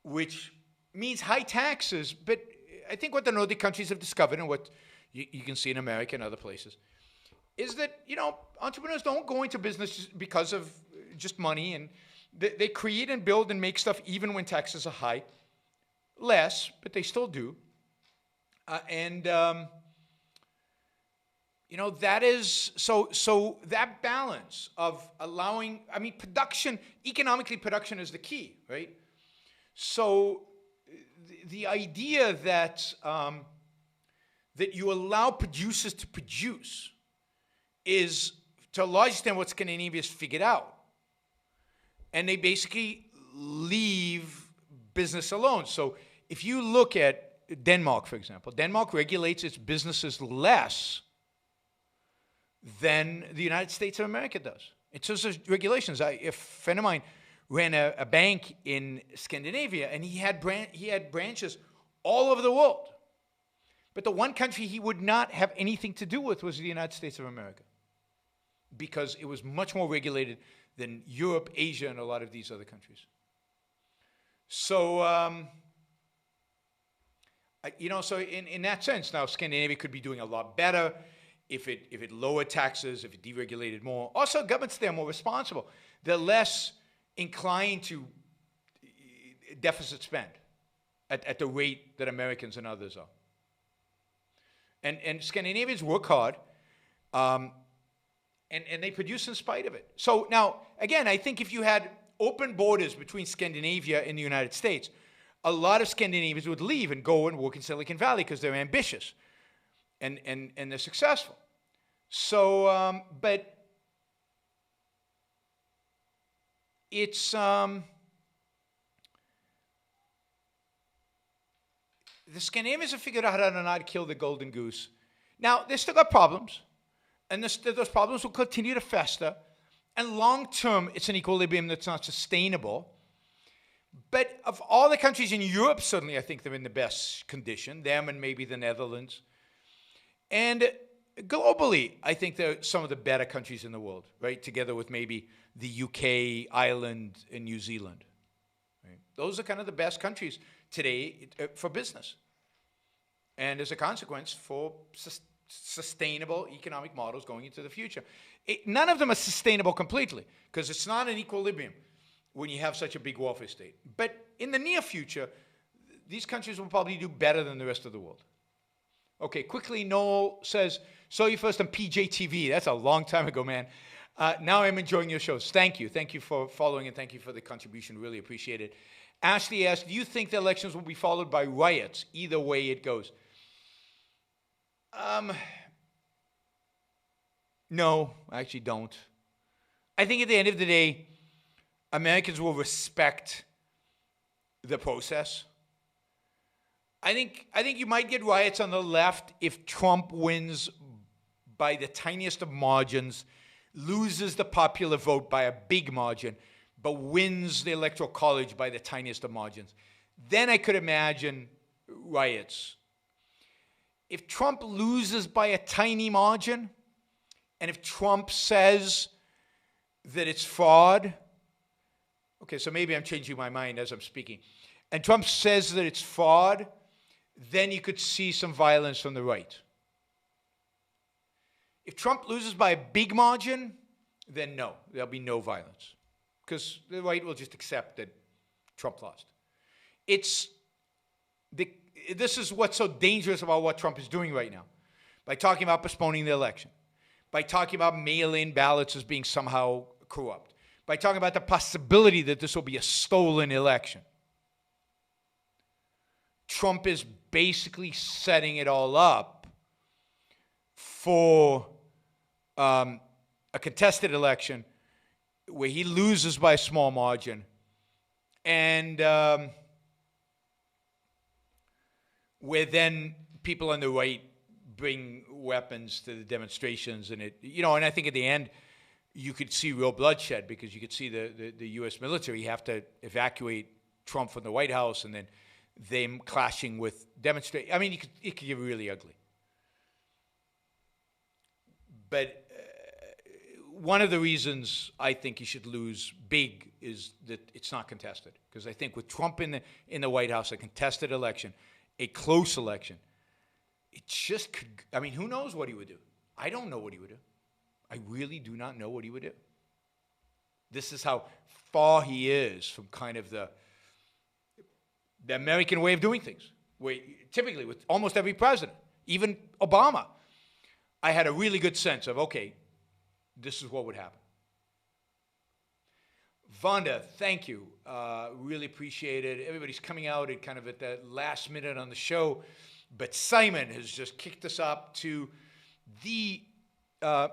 which means high taxes. But I think what the Nordic countries have discovered and what you can see in America and other places, is that, entrepreneurs don't go into business because of just money, and they create and build and make stuff even when taxes are high. Less, but they still do. That is, so that balance of allowing, production, economically production is the key, right? So the idea that you allow producers to produce is, to a large extent, what Scandinavians figured out. And they basically leave business alone. So if you look at Denmark, for example, Denmark regulates its businesses less than the United States of America does. In terms of regulations, a friend of mine ran a bank in Scandinavia, and he had branches all over the world. But the one country he would not have anything to do with was the United States of America, because it was much more regulated than Europe, Asia, and a lot of these other countries. So, so in that sense, now Scandinavia could be doing a lot better if it lowered taxes, if it deregulated more. Also, governments there are more responsible. They're less inclined to deficit spend at the rate that Americans and others are. And Scandinavians work hard, and they produce in spite of it. So now, again, I think if you had open borders between Scandinavia and the United States, a lot of Scandinavians would leave and go and work in Silicon Valley because they're ambitious and they're successful. So, but it's the Scandinavians have figured out how to not kill the golden goose. Now, they still got problems, and those problems will continue to fester. And long term, it's an equilibrium that's not sustainable. But of all the countries in Europe, certainly I think they're in the best condition, them and maybe the Netherlands. And globally, I think they're some of the better countries in the world, right? Together with maybe the UK, Ireland, and New Zealand. Right? Those are kind of the best countries today for business. And as a consequence, for sustainable economic models going into the future. None of them are sustainable completely, because it's not an equilibrium when you have such a big welfare state. But in the near future, these countries will probably do better than the rest of the world. Okay, quickly, Noel says, saw you first on PJTV. That's a long time ago, man. Now I'm enjoying your shows. Thank you. Thank you for following, and thank you for the contribution. Really appreciate it. Ashley asked, do you think the elections will be followed by riots? Either way it goes. No, I actually don't. I think at the end of the day, Americans will respect the process. I think you might get riots on the left if Trump wins by the tiniest of margins, loses the popular vote by a big margin, but wins the Electoral College by the tiniest of margins. Then I could imagine riots. If Trump loses by a tiny margin, and if Trump says that it's fraud, okay, so maybe I'm changing my mind as I'm speaking, and Trump says that it's fraud, then you could see some violence from the right. If Trump loses by a big margin, then no, there'll be no violence, because the right will just accept that Trump lost. This is what's so dangerous about what Trump is doing right now, by talking about postponing the election, by talking about mail-in ballots as being somehow corrupt, by talking about the possibility that this will be a stolen election. Trump is basically setting it all up for a contested election where he loses by a small margin, and where then people on the right bring weapons to the demonstrations, and and I think at the end you could see real bloodshed, because you could see the U.S. military have to evacuate Trump from the White House, and then them clashing with demonstrators. I mean, it could get really ugly. But one of the reasons I think he should lose big is that it's not contested. Because I think with Trump in the White House, a contested election, a close election, it just could, I mean, who knows what he would do? I don't know what he would do. I really do not know what he would do. This is how far he is from kind of the American way of doing things. Where typically with almost every president, even Obama, I had a really good sense of, okay, this is what would happen. Vonda, thank you. Really appreciate it. Everybody's coming out at kind of at the last minute on the show. But Simon has just kicked us up to the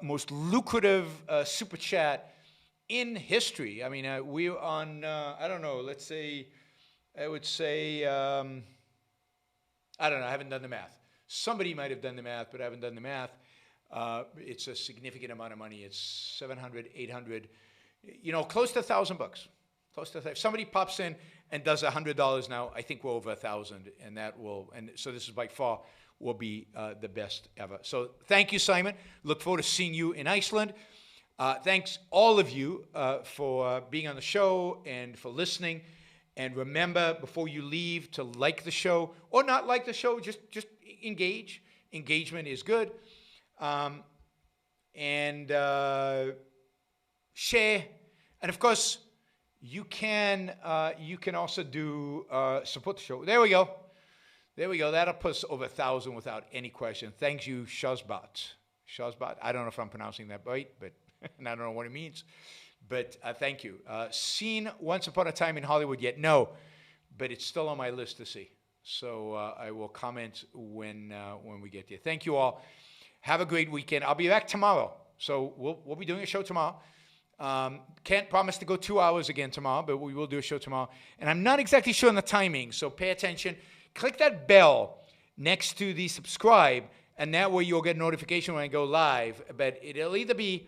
most lucrative super chat in history. I mean, we're on, I don't know, let's say, I would say, I don't know, I haven't done the math. Somebody might have done the math, but I haven't done the math. It's a significant amount of money. It's 700, 800, close to $1,000 bucks. Close to if somebody pops in and does $100 now, I think we're over 1,000, and that will, and so this is by far will be the best ever. So thank you, Simon. Look forward to seeing you in Iceland. Thanks all of you for being on the show and for listening. And remember, before you leave, to like the show or not like the show, just engage. Engagement is good. And share. And of course, you can also do support the show. There we go. That'll put us over 1,000 without any question. Thank you, Shazbat. I don't know if I'm pronouncing that right, but and I don't know what it means. But thank you. Seen Once Upon a Time in Hollywood yet? No, but it's still on my list to see. So I will comment when we get there. Thank you all. Have a great weekend. I'll be back tomorrow. So we'll be doing a show tomorrow. Can't promise to go 2 hours again tomorrow, but we will do a show tomorrow. And I'm not exactly sure on the timing, so pay attention. Click that bell next to the subscribe, and that way you'll get a notification when I go live. But it'll either be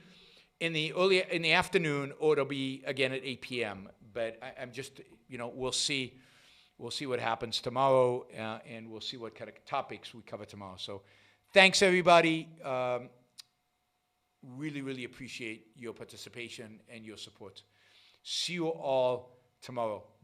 in the afternoon or it'll be again at 8 p.m. But I'm just, we'll see what happens tomorrow, and we'll see what kind of topics we cover tomorrow. So thanks, everybody. Really, really appreciate your participation and your support. See you all tomorrow.